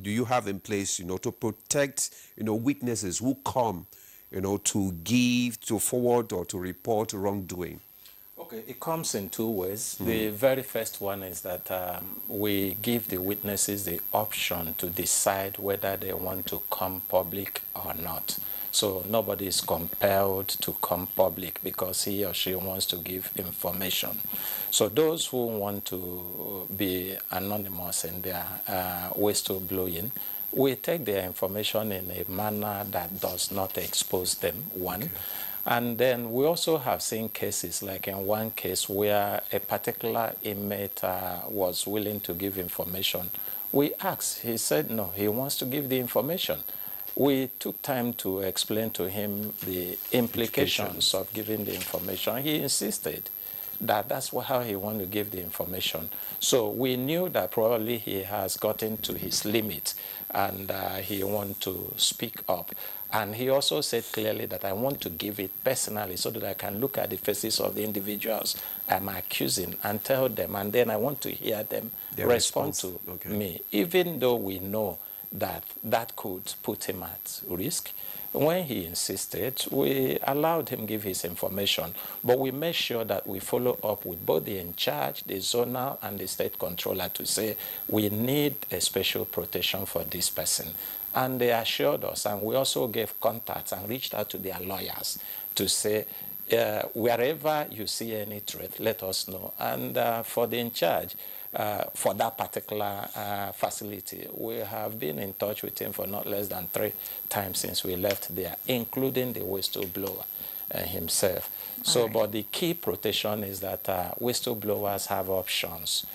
do you have in place, to protect, witnesses who come, to forward or to report wrongdoing? Okay, it comes in two ways. The very first one is that we give the witnesses the option to decide whether they want to come public or not. So nobody is compelled to come public because he or she wants to give information. So those who want to be anonymous in their whistleblowing, we take their information in a manner that does not expose them, one. Okay. And then we also have seen cases, like in one case where a particular inmate was willing to give information We asked, he said no, he wants to give the information. We took time to explain to him the implications of giving the information. He insisted that that's how he wanted to give the information. So we knew that probably he has gotten to his limit and he wants to speak up. And he also said clearly that I want to give it personally so that I can look at the faces of the individuals I'm accusing and tell them, and then I want to hear them respond to me, even though we know that that could put him at risk. When he insisted, we allowed him give his information, but we made sure that we follow up with both the in charge, the zonal, and the state controller to say we need a special protection for this person. And they assured us, and we also gave contacts and reached out to their lawyers to say, wherever you see any threat, let us know. And for the in charge, for that particular facility, we have been in touch with him for not less than 3 times since we left there, including the whistleblower himself. So, but the key protection is that whistleblowers have options.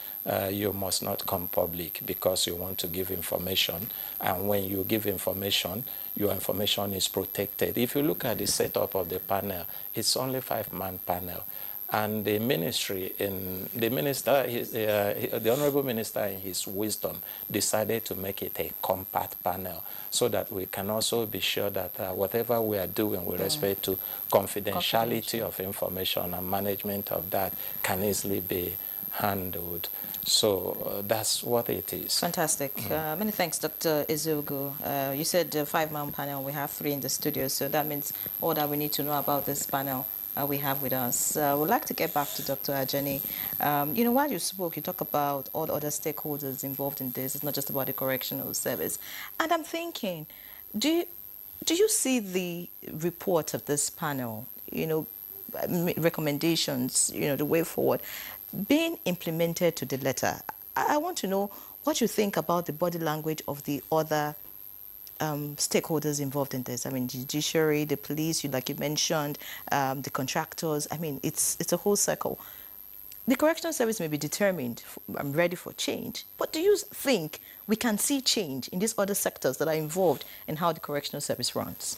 You must not come public because you want to give information. And when you give information, your information is protected. If you look at the setup of the panel, it's only 5-man panel. And the ministry, the honorable minister in his wisdom decided to make it a compact panel so that we can also be sure that whatever we are doing with respect to confidentiality of information and management of that can easily be handled. So that's what it is. Fantastic. Many thanks, Dr. Ezeogo. You said 5-man panel. We have 3 in the studio, so that means all that we need to know about this panel we have with us. We'd like to get back to Dr. Ajani. You know, while you spoke, you talk about all the other stakeholders involved in this. It's not just about the correctional service. And I'm thinking, do you see the report of this panel, you know, recommendations, you know, the way forward, being implemented to the letter? I want to know what you think about the body language of the other stakeholders involved in this. I mean, the judiciary, the police, like you mentioned, the contractors. I mean, it's a whole circle. The correctional service may be determined, I'm ready for change, but do you think we can see change in these other sectors that are involved in how the correctional service runs?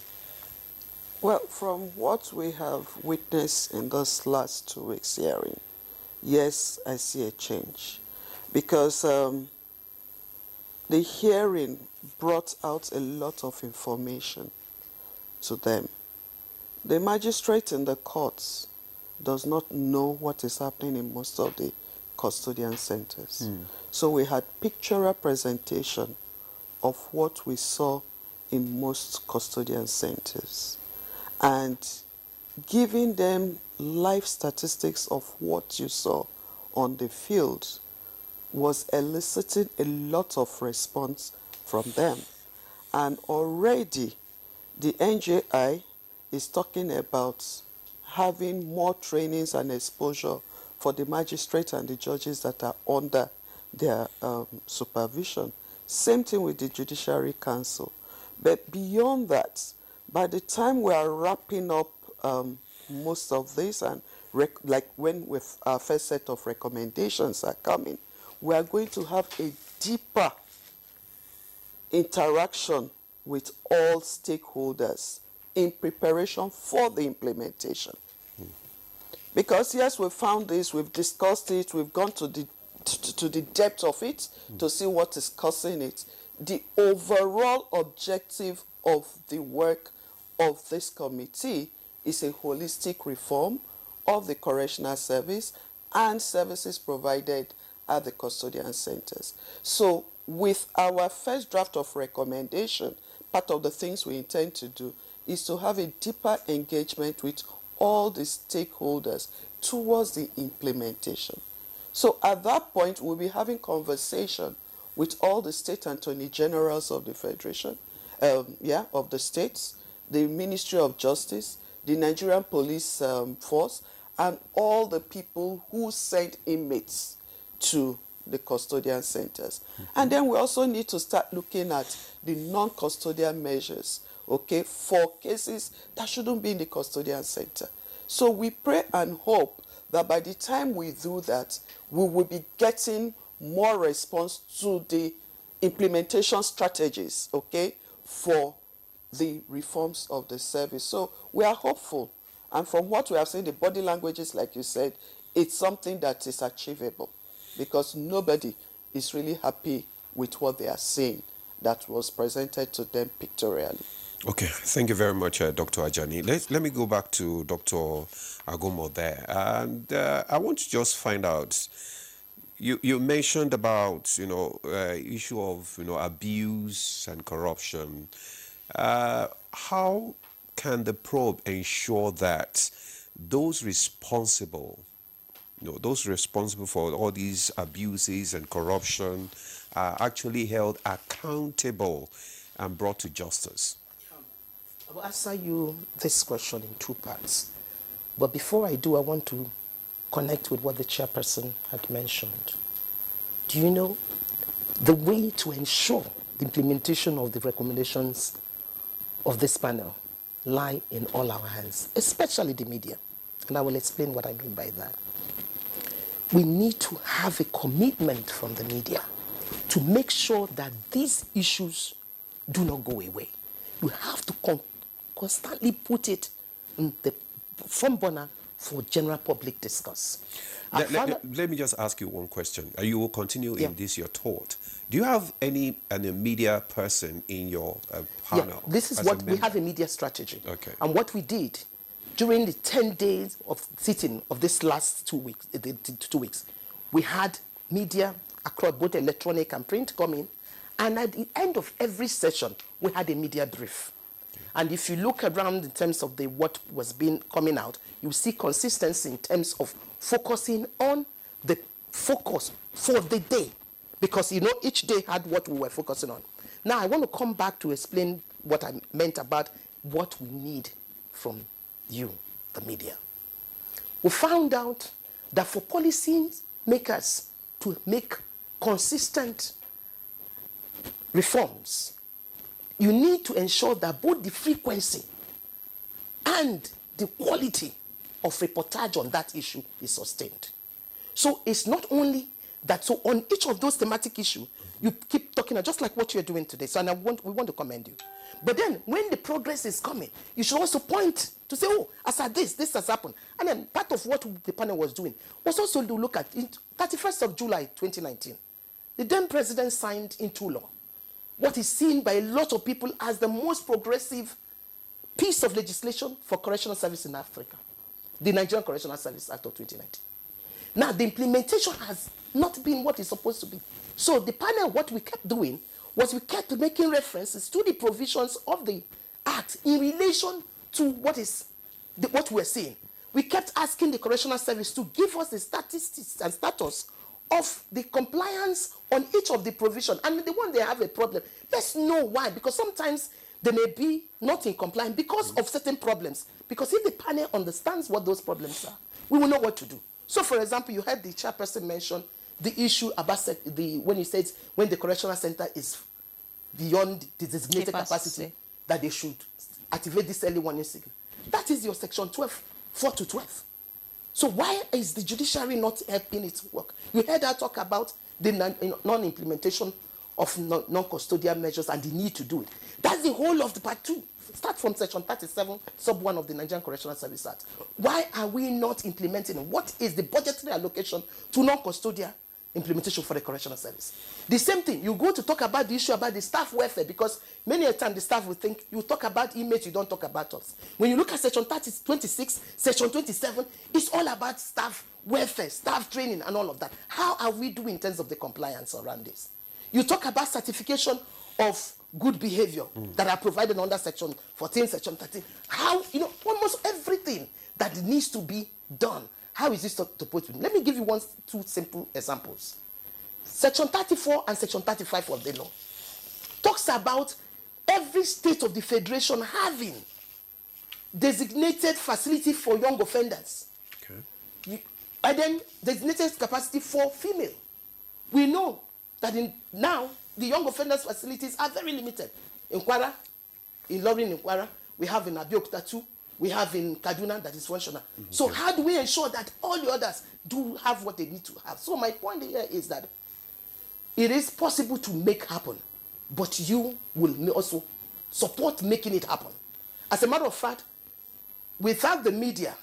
Well, from what we have witnessed in this last 2 weeks hearing, yes, I see a change. Because the hearing brought out a lot of information to them. The magistrate in the courts does not know what is happening in most of the custodian centers. So we had picture representation of what we saw in most custodian centers. And giving them live statistics of what you saw on the field was eliciting a lot of response from them. And already the NJI is talking about having more trainings and exposure for the magistrates and the judges that are under their supervision. Same thing with the Judiciary Council. But beyond that, by the time we are wrapping up most of this, and like when our first set of recommendations are coming, we are going to have a deeper interaction with all stakeholders in preparation for the implementation. Because yes, we've found this, we've discussed it, we've gone to the depth of it to see what is causing it. The overall objective of the work of this committee is a holistic reform of the correctional service and services provided at the custodian centers. So with our first draft of recommendation, part of the things we intend to do is to have a deeper engagement with all the stakeholders towards the implementation. So at that point, we'll be having conversation with all the state attorney generals of the Federation, of the states, the Ministry of Justice, the Nigerian Police Force, and all the people who send inmates to the custodian centers. And then we also need to start looking at the non-custodian measures, okay, for cases that shouldn't be in the custodian center. So we pray and hope that by the time we do that, we will be getting more response to the implementation strategies, okay, for the reforms of the service. So we are hopeful. And from what we have seen, the body languages, like you said, it's something that is achievable because nobody is really happy with what they are seeing that was presented to them pictorially. Okay, thank you very much, Dr. Ajani. Let me go back to Dr. Agumo there. And I want to just find out, you mentioned about, issue of, abuse and corruption. How can the probe ensure that those responsible for all these abuses and corruption are actually held accountable and brought to justice? I will answer you this question in two parts. But before I do, I want to connect with what the chairperson had mentioned. Do you know the way to ensure the implementation of the recommendations of this panel lie in all our hands, especially the media? And I will explain what I mean by that. We need to have a commitment from the media to make sure that these issues do not go away. You have to constantly put it in the front burner for general public discourse. Let me just ask you one question. You will continue in this, your thought. Do you have any media person in your panel? Yeah, this is what we have, a media strategy. Okay. And what we did during the 10 days of sitting of this last 2 weeks, the 2 weeks, we had media across both electronic and print coming. And at the end of every session, we had a media brief. And if you look around in terms of what was coming out, you see consistency in terms of focusing on the focus for the day. Because, each day had what we were focusing on. Now, I want to come back to explain what I meant about what we need from you, the media. We found out that for policy makers to make consistent reforms, you need to ensure that both the frequency and the quality of reportage on that issue is sustained. So it's not only that, so on each of those thematic issues, you keep talking, just like what you're doing today. So we want to commend you. But then when the progress is coming, you should also point to say, oh, as at this has happened. And then part of what the panel was doing was also to look at 31st of July 2019, the then president signed into law what is seen by a lot of people as the most progressive piece of legislation for correctional service in Africa, the Nigerian Correctional Service Act of 2019. Now, the implementation has not been what it's supposed to be. So the panel, what we kept doing was we kept making references to the provisions of the Act in relation to what we're seeing. We kept asking the Correctional Service to give us the statistics and status of the compliance on each of the provisions. And the one they have a problem, let's know why. Because sometimes they may be not in compliance because of certain problems. Because if the panel understands what those problems are, we will know what to do. So, for example, you heard the chairperson mention the issue about when he says when the correctional center is beyond the designated capacity, that they should activate this early warning signal. That is your section 12, 4 to 12. So why is the judiciary not helping its work? You heard her talk about the non-implementation of non-custodial measures and the need to do it. That's the whole of the part 2. Start from section 37, sub 1 of the Nigerian Correctional Service Act. Why are we not implementing it? What is the budgetary allocation to non-custodial implementation for the correctional service? The same thing, you go to talk about the issue about the staff welfare, because many a time the staff will think you talk about inmates, you don't talk about us. When you look at section 26, section 27, it's all about staff welfare, staff training and all of that. How are we doing in terms of the compliance around this? You talk about certification of good behavior that are provided under section 14, section 13. How, almost everything that needs to be done. How is this supposed to be? Let me give you two simple examples. Section 34 and section 35 of the law talks about every state of the federation having designated facility for young offenders. Okay. And then designated capacity for female. We know that now the young offenders facilities are very limited. In Kwara, in Lorin in Kwara, we have in Abuja too. We have in Kaduna that is functional. Mm-hmm. So how do we ensure that all the others do have what they need to have? So my point here is that it is possible to make happen, but you will also support making it happen. As a matter of fact, without the media,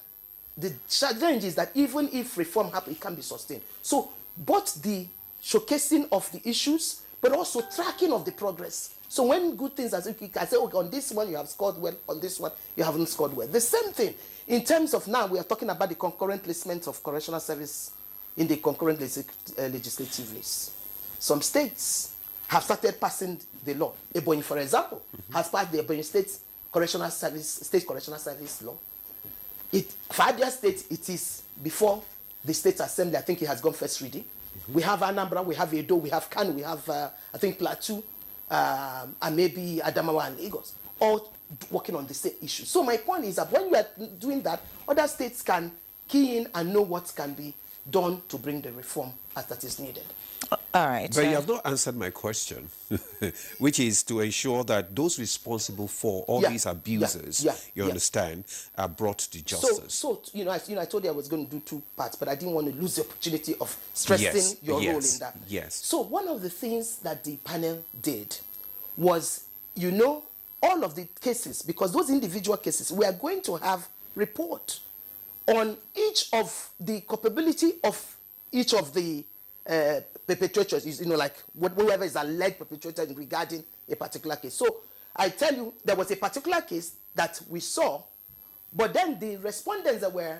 the challenge is that even if reform happens, it can be sustained. So both the showcasing of the issues, but also tracking of the progress. So when good things are, I say, okay, on this one you have scored well, on this one you haven't scored well. The same thing in terms of now we are talking about the concurrent placement of correctional service in the concurrent legislative list. Some states have started passing the law. Ebonyi, for example, has passed the Ebonyi State Correctional Service law. For Abia State, it is before the State Assembly. I think it has gone first reading. We have Anambra, we have Edo, we have Kano, we have, I think, Plateau, and maybe Adamawa and Lagos, all working on the same issue. So my point is that when you are doing that, other states can key in and know what can be done to bring the reform as that is needed. All right. But you have not answered my question, which is to ensure that those responsible for all these abuses, you understand, are brought to justice. So I told you I was going to do two parts, but I didn't want to lose the opportunity of stressing your role in that. Yes. So one of the things that the panel did was, all of the cases, because those individual cases, we are going to have report on each of the culpability of each of the perpetrators, like whoever is alleged perpetrator regarding a particular case. So I tell you, there was a particular case that we saw, but then the respondents that were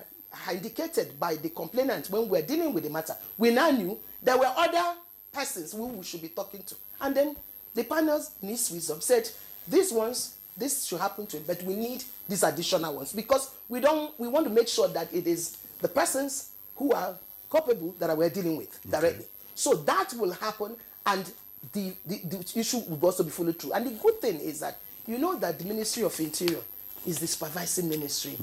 indicated by the complainant when we were dealing with the matter, we now knew there were other persons who we should be talking to. And then the panels, in its wisdom, said, this should happen to it, but we need these additional ones because we want to make sure that it is the persons who are culpable that we're dealing with directly. So that will happen, and the issue will also be followed through. And the good thing is that that the Ministry of Interior is the supervising ministry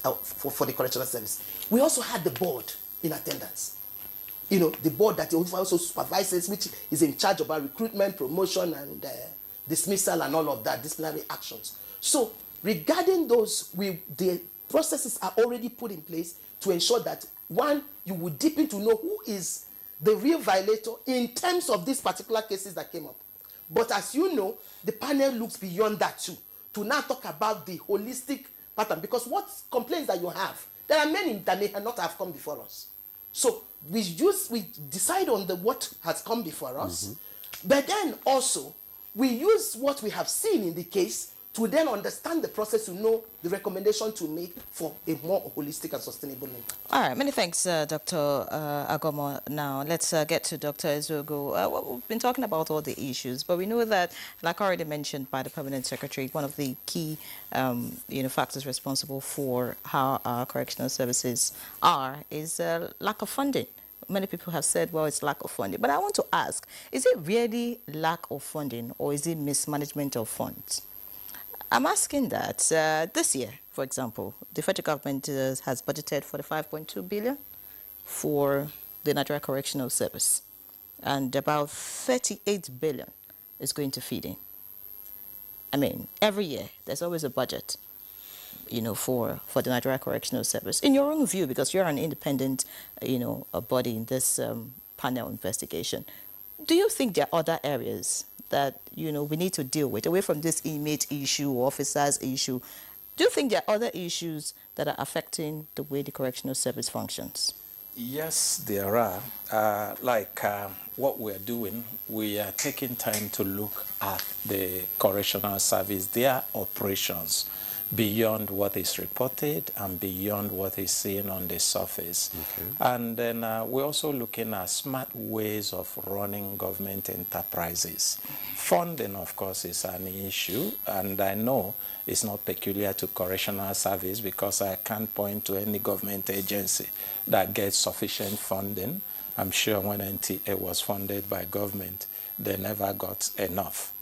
of for the correctional service. We also had the board in attendance. The board that also supervises, which is in charge of our recruitment, promotion, and dismissal, and all of that, disciplinary actions. So regarding those, the processes are already put in place to ensure that, one, you will deep into know who is the real violator in terms of these particular cases that came up. But as you know, the panel looks beyond that too, to now talk about the holistic pattern, because what complaints that you have, there are many that may not have come before us. So we decide on what has come before us, but then also we use what we have seen in the case to then understand the process, to know the recommendation to make for a more holistic and sustainable impact. All right, many thanks, Dr. Agomo. Now, let's get to Dr. Ezogo. We've been talking about all the issues, but we know that, like already mentioned by the Permanent Secretary, one of the key factors responsible for how our correctional services is lack of funding. Many people have said, well, it's lack of funding. But I want to ask, is it really lack of funding or is it mismanagement of funds? I'm asking that this year, for example, the federal government has budgeted 45.2 billion for the Nigerian Correctional Service, and about 38 billion is going to feeding. I mean, every year there's always a budget, for the Nigerian Correctional Service. In your own view, because you're an independent, body in this panel investigation, do you think there are other areas that we need to deal with, away from this inmate issue or officers issue? Do you think there are other issues that are affecting the way the correctional service functions? Yes, there are. What we're doing, we are taking time to look at the correctional service, their operations, beyond what is reported and beyond what is seen on the surface. And then we're also looking at smart ways of running government enterprises. Funding, of course, is an issue, and I know it's not peculiar to correctional service because I can't point to any government agency that gets sufficient funding. I'm sure when NTA was funded by government, they never got enough.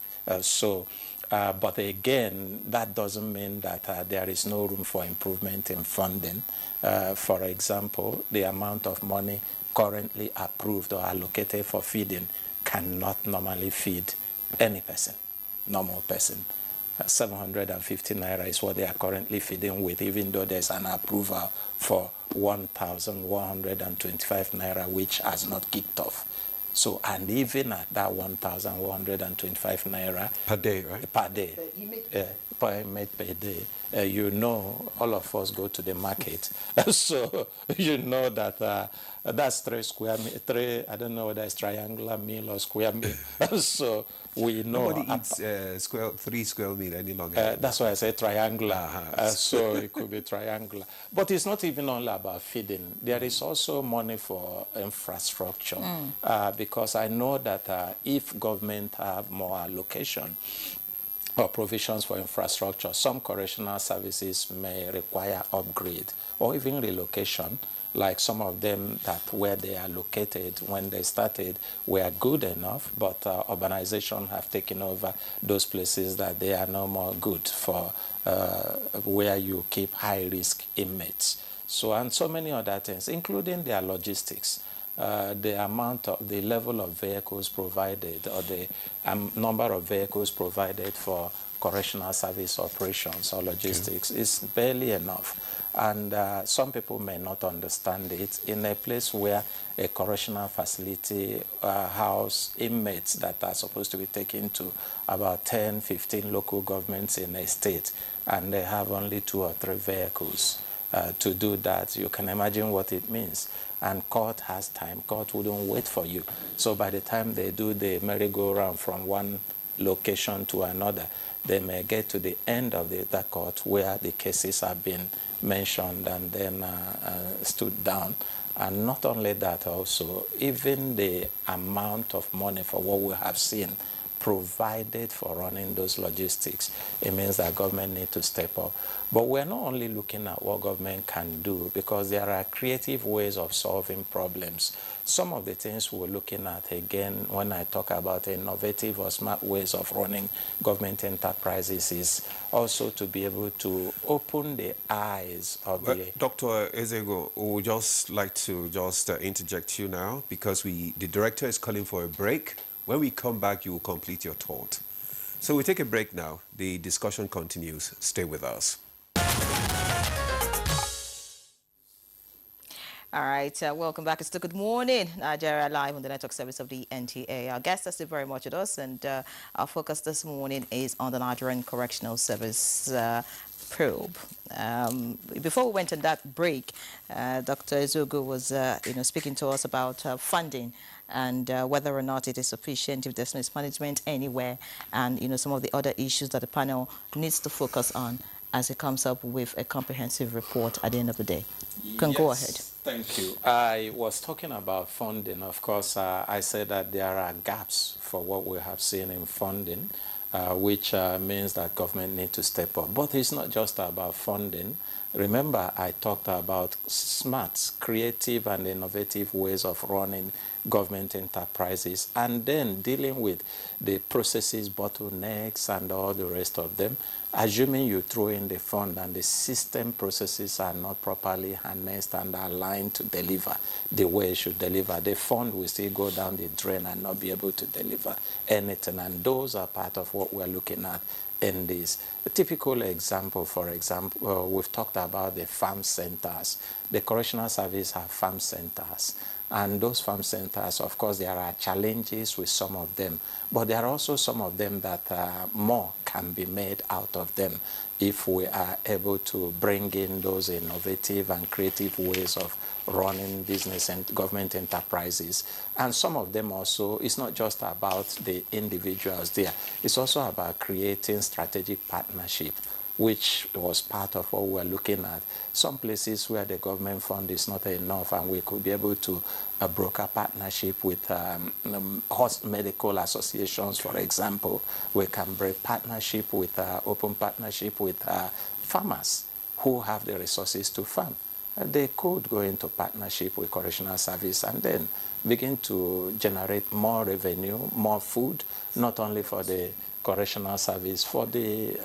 But again, that doesn't mean that there is no room for improvement in funding. For example, the amount of money currently approved or allocated for feeding cannot normally feed any person, normal person. 750 naira is what they are currently feeding with, even though there's an approval for 1,125 naira, which has not kicked off. So, and even at that 1,125 naira Per day, right? per day, per inmate per day, you know, all of us go to the market. So, you know that that's 3 square meter, I don't know whether it's triangular meal or square meal. So, we know. Nobody eats 3 square meal any longer. That's why I say triangular. So it could be triangular. But it's not even only about feeding. There is also money for infrastructure. Because I know that if government have more allocation or provisions for infrastructure, some correctional services may require upgrade or even relocation. Like some of them that where they are located when they started were good enough, but urbanization have taken over those places that they are no more good for where you keep high-risk inmates. So, and so many other things, including their logistics. The level of vehicles provided or the number of vehicles provided for correctional service operations or logistics is barely enough. And some people may not understand it. In a place where a correctional facility house inmates that are supposed to be taken to about 10, 15 local governments in a state, and they have only 2 or 3 vehicles to do that, you can imagine what it means. And court has time. Court wouldn't wait for you. So by the time they do the merry-go-round from one location to another, they may get to the end of the court where the cases have been mentioned and then stood down. And not only that, also, even the amount of money for what we have seen provided for running those logistics, it means that government need to step up. But we're not only looking at what government can do, because there are creative ways of solving problems. Some of the things we're looking at, again, when I talk about innovative or smart ways of running government enterprises, is also to be able to open the eyes of the... Dr. Ezego, we would just like to interject you now, because the director is calling for a break. When we come back, you will complete your thought. So we take a break now. The discussion continues. Stay with us. All right, welcome back. It's the Good Morning Nigeria live on the network service of the NTA. Our guest is still very much with us, and our focus this morning is on the Nigerian Correctional Service probe. Before we went on that break, Dr. Ezogo was speaking to us about funding and whether or not it is sufficient, if there's mismanagement anywhere, and some of the other issues that the panel needs to focus on as it comes up with a comprehensive report at the end of the day. You can go ahead. Thank you. I was talking about funding. Of course, I said that there are gaps for what we have seen in funding, which means that government need to step up. But it's not just about funding. Remember, I talked about smart, creative, and innovative ways of running government enterprises, and then dealing with the processes, bottlenecks, and all the rest of them. Assuming you throw in the fund and the system processes are not properly harnessed and aligned to deliver the way it should deliver, the fund will still go down the drain and not be able to deliver anything. And those are part of what we're looking at in this. A typical example, for example, we've talked about the farm centers. The correctional service have farm centers. And those farm centers, of course, there are challenges with some of them, but there are also some of them that more can be made out of them if we are able to bring in those innovative and creative ways of running business and government enterprises. And some of them also, it's not just about the individuals there, it's also about creating strategic partnership, which was part of what we're looking at. Some places where the government fund is not enough, and we could be able to broker partnership with medical associations, for example. We can break partnership with, open partnership with farmers who have the resources to farm. They could go into partnership with correctional service and then begin to generate more revenue, more food, not only for the correctional service, for the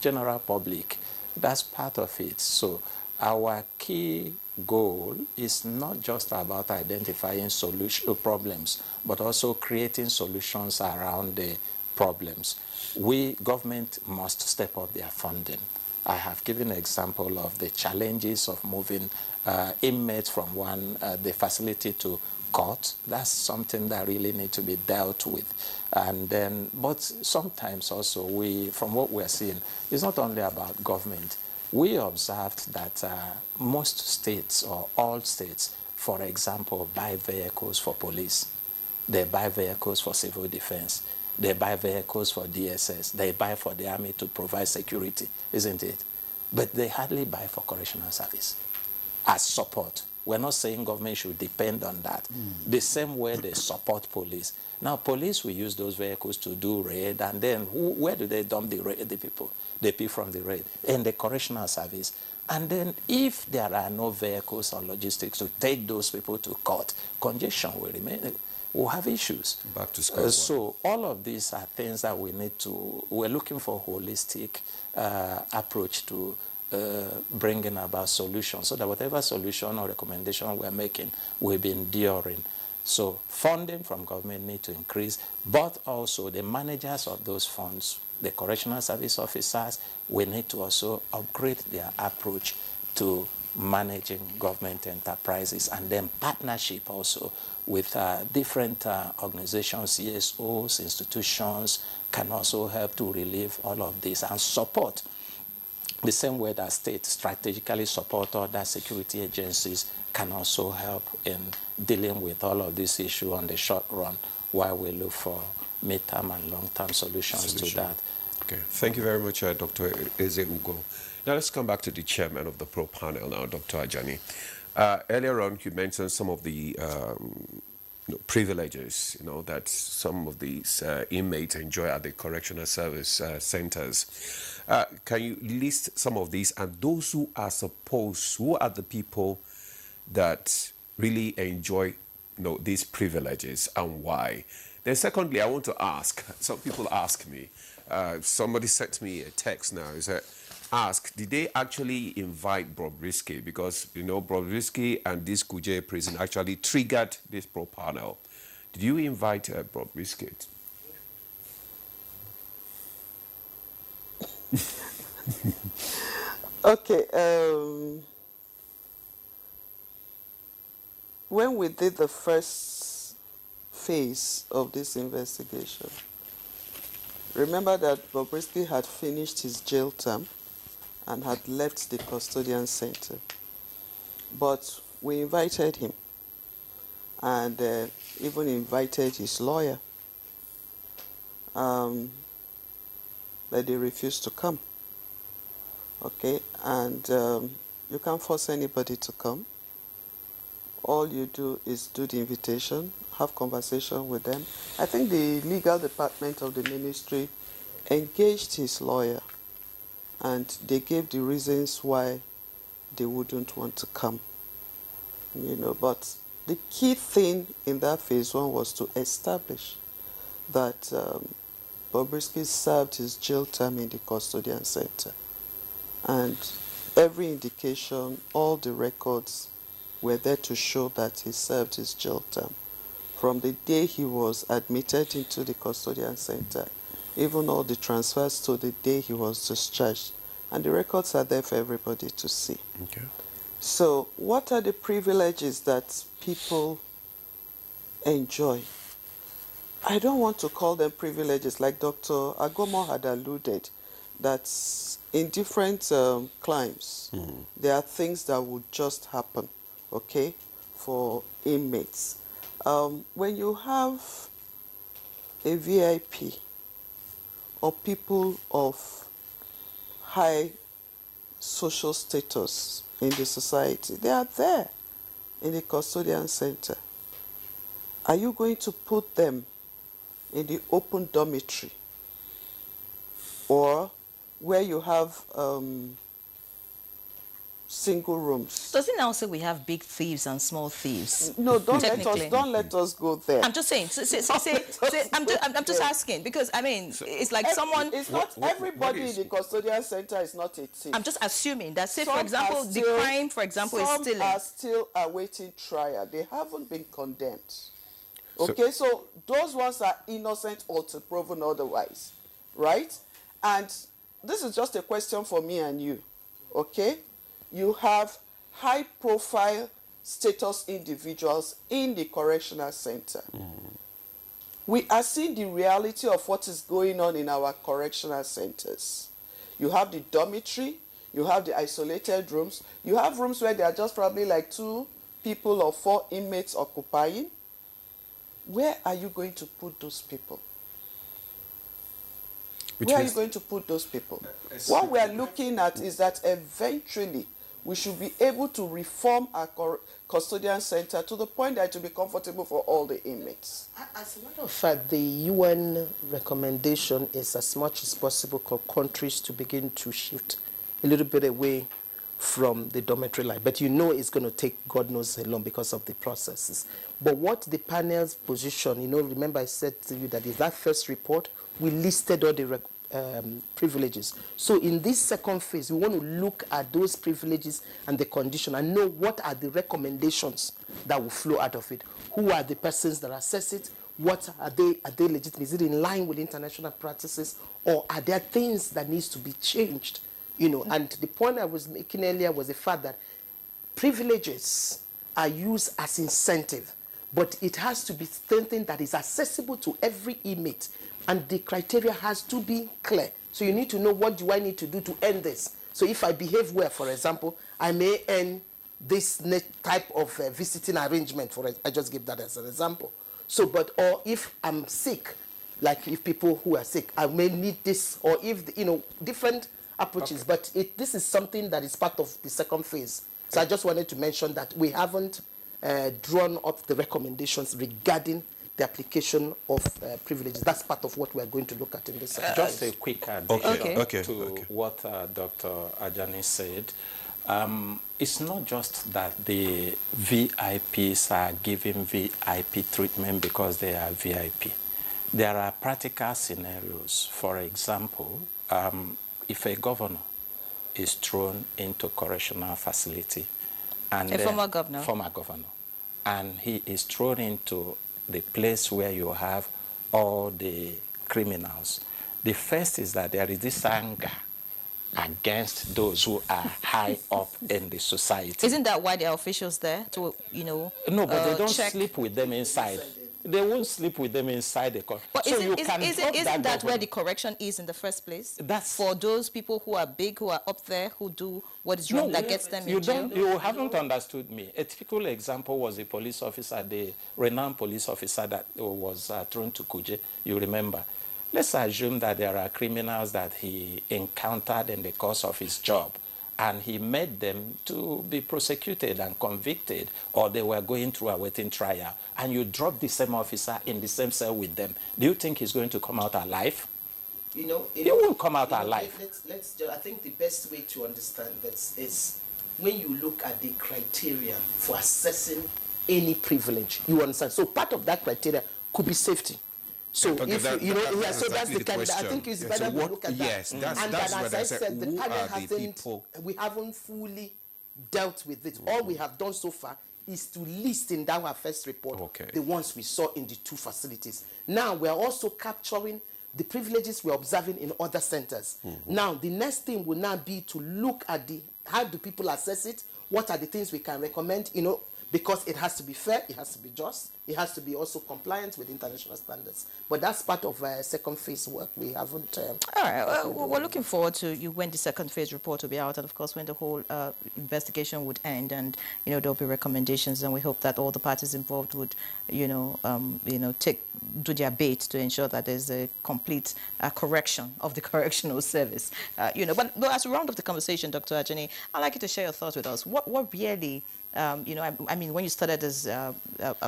general public. That's part of it. So our key goal is not just about identifying problems, but also creating solutions around the problems. Government must step up their funding. I have given an example of the challenges of moving inmates from the facility to caught. That's something that really needs to be dealt with. And then, but sometimes also from what we're seeing, it's not only about government. We observed that most states or all states, for example, buy vehicles for police. They buy vehicles for civil defense. They buy vehicles for DSS. They buy for the army to provide security, isn't it? But they hardly buy for correctional service as support. We're not saying government should depend on that. The same way they support police. Now, police will use those vehicles to do raid, and then where do they dump the people? The people from the raid in the correctional service. And then if there are no vehicles or logistics to take those people to court, congestion will remain. We'll have issues. Back to square one. So all of these are things that we're looking for holistic approach to bringing about solutions, so that whatever solution or recommendation we're making will be enduring. So funding from government need to increase, but also the managers of those funds, the correctional service officers, we need to also upgrade their approach to managing government enterprises, and then partnership also with different organizations, CSOs, institutions, can also help to relieve all of this and support. The same way that states strategically support other security agencies can also help in dealing with all of these issues on the short run, while we look for mid-term and long-term solutions to that. Okay, thank you very much, Dr. Eze Ugo. Now let's come back to the chairman of the Pro panel now, Dr. Ajani. Earlier on, you mentioned some of the privileges, that some of these inmates enjoy at the correctional service centers. Can you list some of these, and those who are the people that really enjoy these privileges, and why? Then secondly, I want to ask, some people ask me, somebody sent me a text now, he said, did they actually invite Bobrisky? Because, Bobrisky and this Kuje prison actually triggered this Pro panel. Did you invite Bobrisky? Okay. When we did the first phase of this investigation, remember that Bobrisky had finished his jail term and had left the custodian center. But we invited him, and even invited his lawyer, but they refused to come. Okay, and you can't force anybody to come. All you do is do the invitation, have conversation with them. I think the legal department of the ministry engaged his lawyer, and they gave the reasons why they wouldn't want to come. But the key thing in that phase one was to establish that Bobrisky served his jail term in the custodian center. And every indication, all the records were there to show that he served his jail term. From the day he was admitted into the custodian center, even all the transfers to the day he was discharged. And the records are there for everybody to see. Okay. So what are the privileges that people enjoy? I don't want to call them privileges, like Dr. Agomo had alluded, that in different climes, there are things that would just happen, okay, for inmates. When you have a VIP or people of high social status in the society, they are there in the custodian center. Are you going to put them in the open dormitory, or where you have single rooms? Does it now say we have big thieves and small thieves? No, don't let us go there. I'm just saying. I'm just asking, because it's like someone. It's not everybody in the custodian center is not a thief. I'm just assuming that, say, for example, the crime, for example, is stealing. Some are still awaiting trial. They haven't been condemned. Okay, so those ones are innocent or proven otherwise, right? And this is just a question for me and you, okay? You have high-profile status individuals in the correctional center. We are seeing the reality of what is going on in our correctional centers. You have the dormitory, you have the isolated rooms, you have rooms where there are just probably like 2 people or 4 inmates occupying. Where are you going to put those people? Where are you going to put those people? What we are looking at is that eventually we should be able to reform our custodian center to the point that it will be comfortable for all the inmates. As a matter of fact, the UN recommendation is as much as possible for countries to begin to shift a little bit away from the dormitory life. But you know it's going to take God knows how long because of the processes. But what the panel's position, you know, remember I said to you that in that first report, we listed all the privileges. So in this second phase, we want to look at those privileges and the condition and know what are the recommendations that will flow out of it. Who are the persons that assess it? What are they legitimate? Is it in line with international practices, or are there things that needs to be changed? You know, and the point I was making earlier was the fact that privileges are used as incentive, but it has to be something that is accessible to every inmate, and the criteria has to be clear. So you need to know, what do I need to do to earn this? So if I behave well, for example, I may earn this type of visiting arrangement. I just give that as an example. So, or if I'm sick, like if people who are sick, I may need this, or if, you know, different approaches. Okay. But this is something that is part of the second phase. So I just wanted to mention that we haven't drawn up the recommendations regarding the application of privileges. That's part of what we're going to look at in this. Just a quick addition to what Dr. Ajani said. It's not just that the VIPs are given VIP treatment because they are VIP. There are practical scenarios. For example, if a governor is thrown into correctional facility, and former governor, and he is thrown into the place where you have all the criminals, the first is that there is this anger against those who are high up in the society. Isn't that why there are officials there to, you know, no, but they don't check? sleep with them inside. They won't sleep with them inside the court. But so isn't that where the correction is in the first place? That's for those people who are big, who are up there, who do what is wrong, that gets them in jail? You haven't understood me. A typical example was a police officer, the renowned police officer that was thrown to Kuje, you remember. Let's assume that there are criminals that he encountered in the course of his job, and he made them to be prosecuted and convicted, or they were going through a waiting trial, and you drop the same officer in the same cell with them. Do you think he's going to come out alive? He won't come out alive. I think the best way to understand this is when you look at the criteria for assessing any privilege, you understand. So part of that criteria could be safety. So so that's the kind. I think it's better to look at that. Yes, that's what I said. The panel we haven't fully dealt with it. All we have done so far is to list in our first report the ones we saw in the 2 facilities. Now we are also capturing the privileges we're observing in other centers. Now the next thing will now be to look at how do people assess it, what are the things we can recommend, you know, because it has to be fair, it has to be just, it has to be also compliant with international standards. But that's part of second phase work. We haven't... All right, well, we're looking forward to when the second phase report will be out, and of course when the whole investigation would end, and, you know, there'll be recommendations, and we hope that all the parties involved would, do their bit to ensure that there's a complete correction of the correctional service. But as we round off the conversation, Dr. Ajani, I'd like you to share your thoughts with us. What really... I mean, when you started as a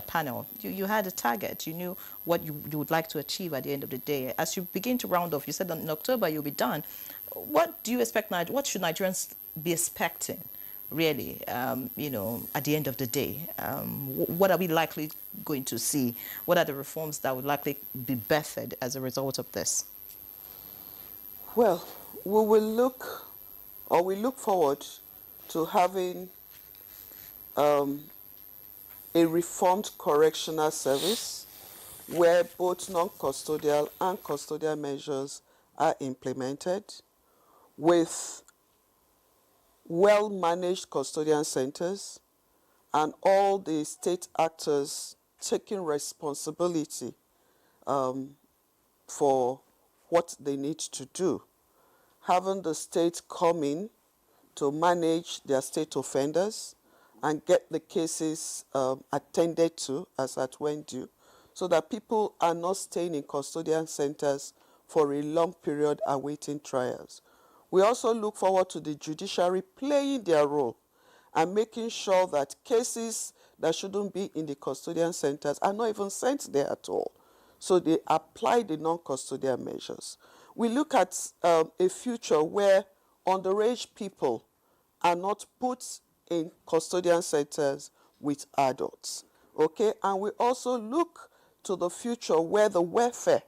panel, you had a target. You knew what you would like to achieve at the end of the day. As you begin to round off, you said in October you'll be done. What do you expect? What should Nigerians be expecting, really, at the end of the day? What are we likely going to see? What are the reforms that would likely be birthed as a result of this? Well, we look forward to having a reformed correctional service where both non-custodial and custodial measures are implemented, with well-managed custodian centers and all the state actors taking responsibility for what they need to do. Having the state come in to manage their state offenders and get the cases attended to as at when due, so that people are not staying in custodian centers for a long period awaiting trials. We also look forward to the judiciary playing their role and making sure that cases that shouldn't be in the custodian centers are not even sent there at all. So they apply the non-custodial measures. We look at a future where underage people are not put in custodian centers with adults, okay? And we also look to the future where the welfare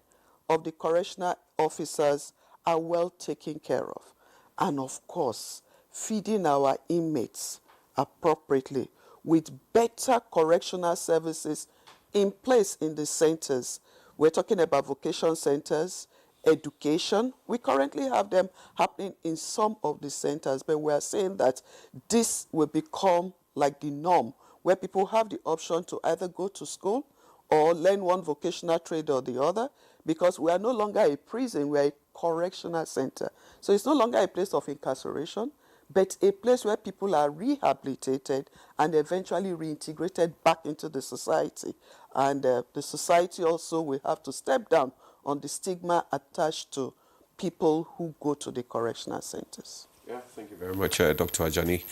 of the correctional officers are well taken care of. And of course, feeding our inmates appropriately with better correctional services in place in the centers. We're talking about vocation centers, education. We currently have them happening in some of the centers, but we are saying that this will become like the norm, where people have the option to either go to school or learn one vocational trade or the other, because we are no longer a prison, we are a correctional center. So it's no longer a place of incarceration, but a place where people are rehabilitated and eventually reintegrated back into the society. And the society also will have to step down on the stigma attached to people who go to the correctional centers. Yeah, thank you very much, Dr. Ajani.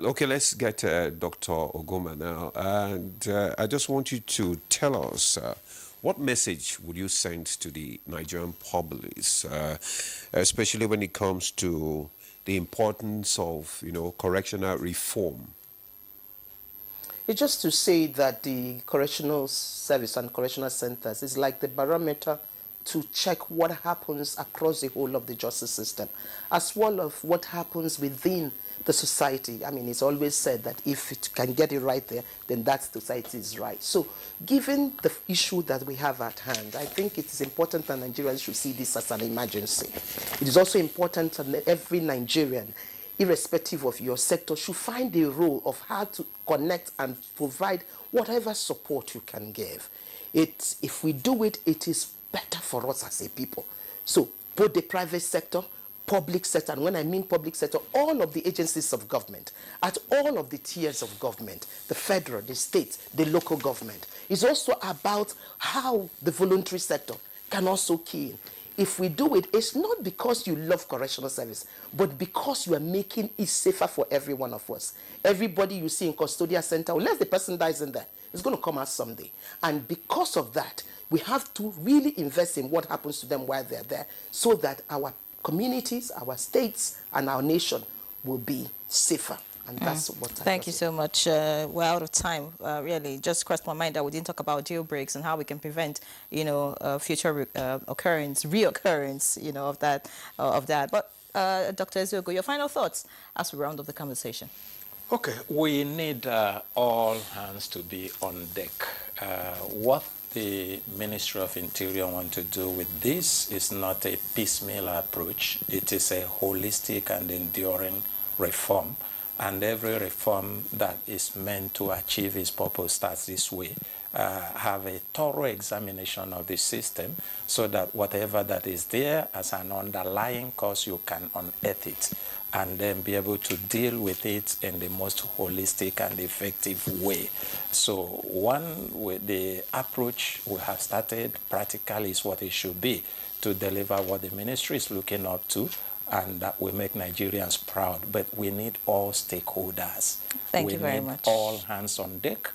Okay, let's get Dr. Ogoma now. And I just want you to tell us what message would you send to the Nigerian police, especially when it comes to the importance of, correctional reform? It's just to say that the correctional service and correctional centers is like the barometer to check what happens across the whole of the justice system, as well as what happens within the society. I mean, it's always said that if it can get it right there, then that society is right. So given the issue that we have at hand, I think it is important that Nigerians should see this as an emergency. It is also important that every Nigerian, irrespective of your sector, should find a role of how to connect and provide whatever support you can give. If we do it, it is better for us as a people. So both the private sector, public sector, and when I mean public sector, all of the agencies of government, at all of the tiers of government, the federal, the state, the local government, is also about how the voluntary sector can also key in. If we do it, it's not because you love correctional service, but because you are making it safer for every one of us. Everybody you see in custodial center, unless the person dies in there, it's going to come out someday. And because of that, we have to really invest in what happens to them while they're there, so that our communities, our states, and our nation will be safer. And that's what Thank you so much. We're out of time. Really, just crossed my mind that we didn't talk about jail breaks and how we can prevent, future reoccurrence, of that. But Dr. Ezeogo, your final thoughts as we round up the conversation. Okay, we need all hands to be on deck. What the Ministry of Interior want to do with this is not a piecemeal approach. It is a holistic and enduring reform. And every reform that is meant to achieve its purpose starts this way. Have a thorough examination of the system, so that whatever that is there as an underlying cause, you can unearth it and then be able to deal with it in the most holistic and effective way. So with the approach we have started, practically is what it should be, to deliver what the ministry is looking up to, and that will make Nigerians proud. But we need all stakeholders. Thank you very much. We need all hands on deck,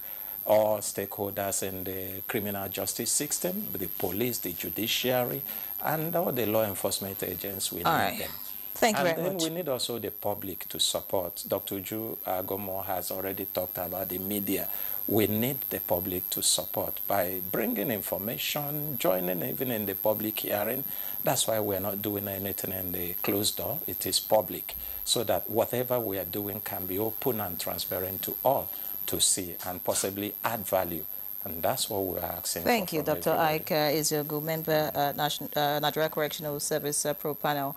all stakeholders in the criminal justice system, the police, the judiciary, and all the law enforcement agents. We need them. Thank you very And then much. we need also the public to support. Dr. Ju Agomo has already talked about the media. We need the public to support by bringing information, joining even in the public hearing. That's why we're not doing anything in the closed door. It is public, so that whatever we are doing can be open and transparent to all to see, and possibly add value And that's what we're asking Thank for you, from Dr. everybody. Ike Ezeogu, member, Nigeria Correctional Service Pro Panel.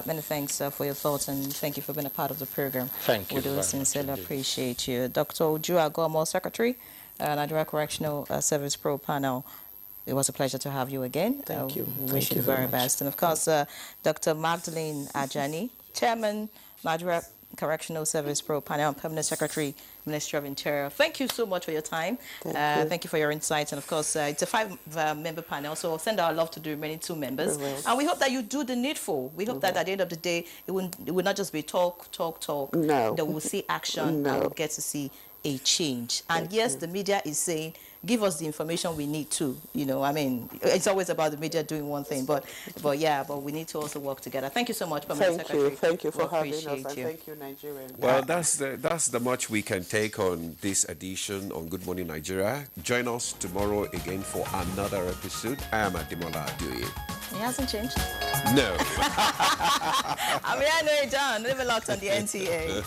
Many thanks for your thoughts, and thank you for being a part of the program. Thank you We do very much sincerely indeed. appreciate you. Dr. Uju Agomo, Secretary, Nigeria Correctional Service Pro Panel. It was a pleasure to have you again. Thank you. We Thank wish you you the very very much. best. And of course, Dr. Magdalene Ajani, Chairman, Nigeria Correctional Service Pro Panel, and Permanent Secretary, Ministry of Interior. Thank you so much for your time. Thank you for your insights. And of course, it's a 5-member panel, so send our love to the remaining 2 members. We will. And we hope that you do the needful. We hope that at the end of the day, it will not just be talk. No. That we'll see action No. and we'll get to see a change. And yes, the media is saying, give us the information we need to. You know, I mean, it's always about the media doing one thing, but we need to also work together. Thank you so much, Permanent Secretary. Thank you for We having us, appreciate and you. thank you, Nigerian. Well, that's the much we can take on this edition on Good Morning Nigeria. Join us tomorrow again for another episode. I am Ademola Adeoye. It hasn't changed. No. I mean, I know it, John. Live a lot on the NTA.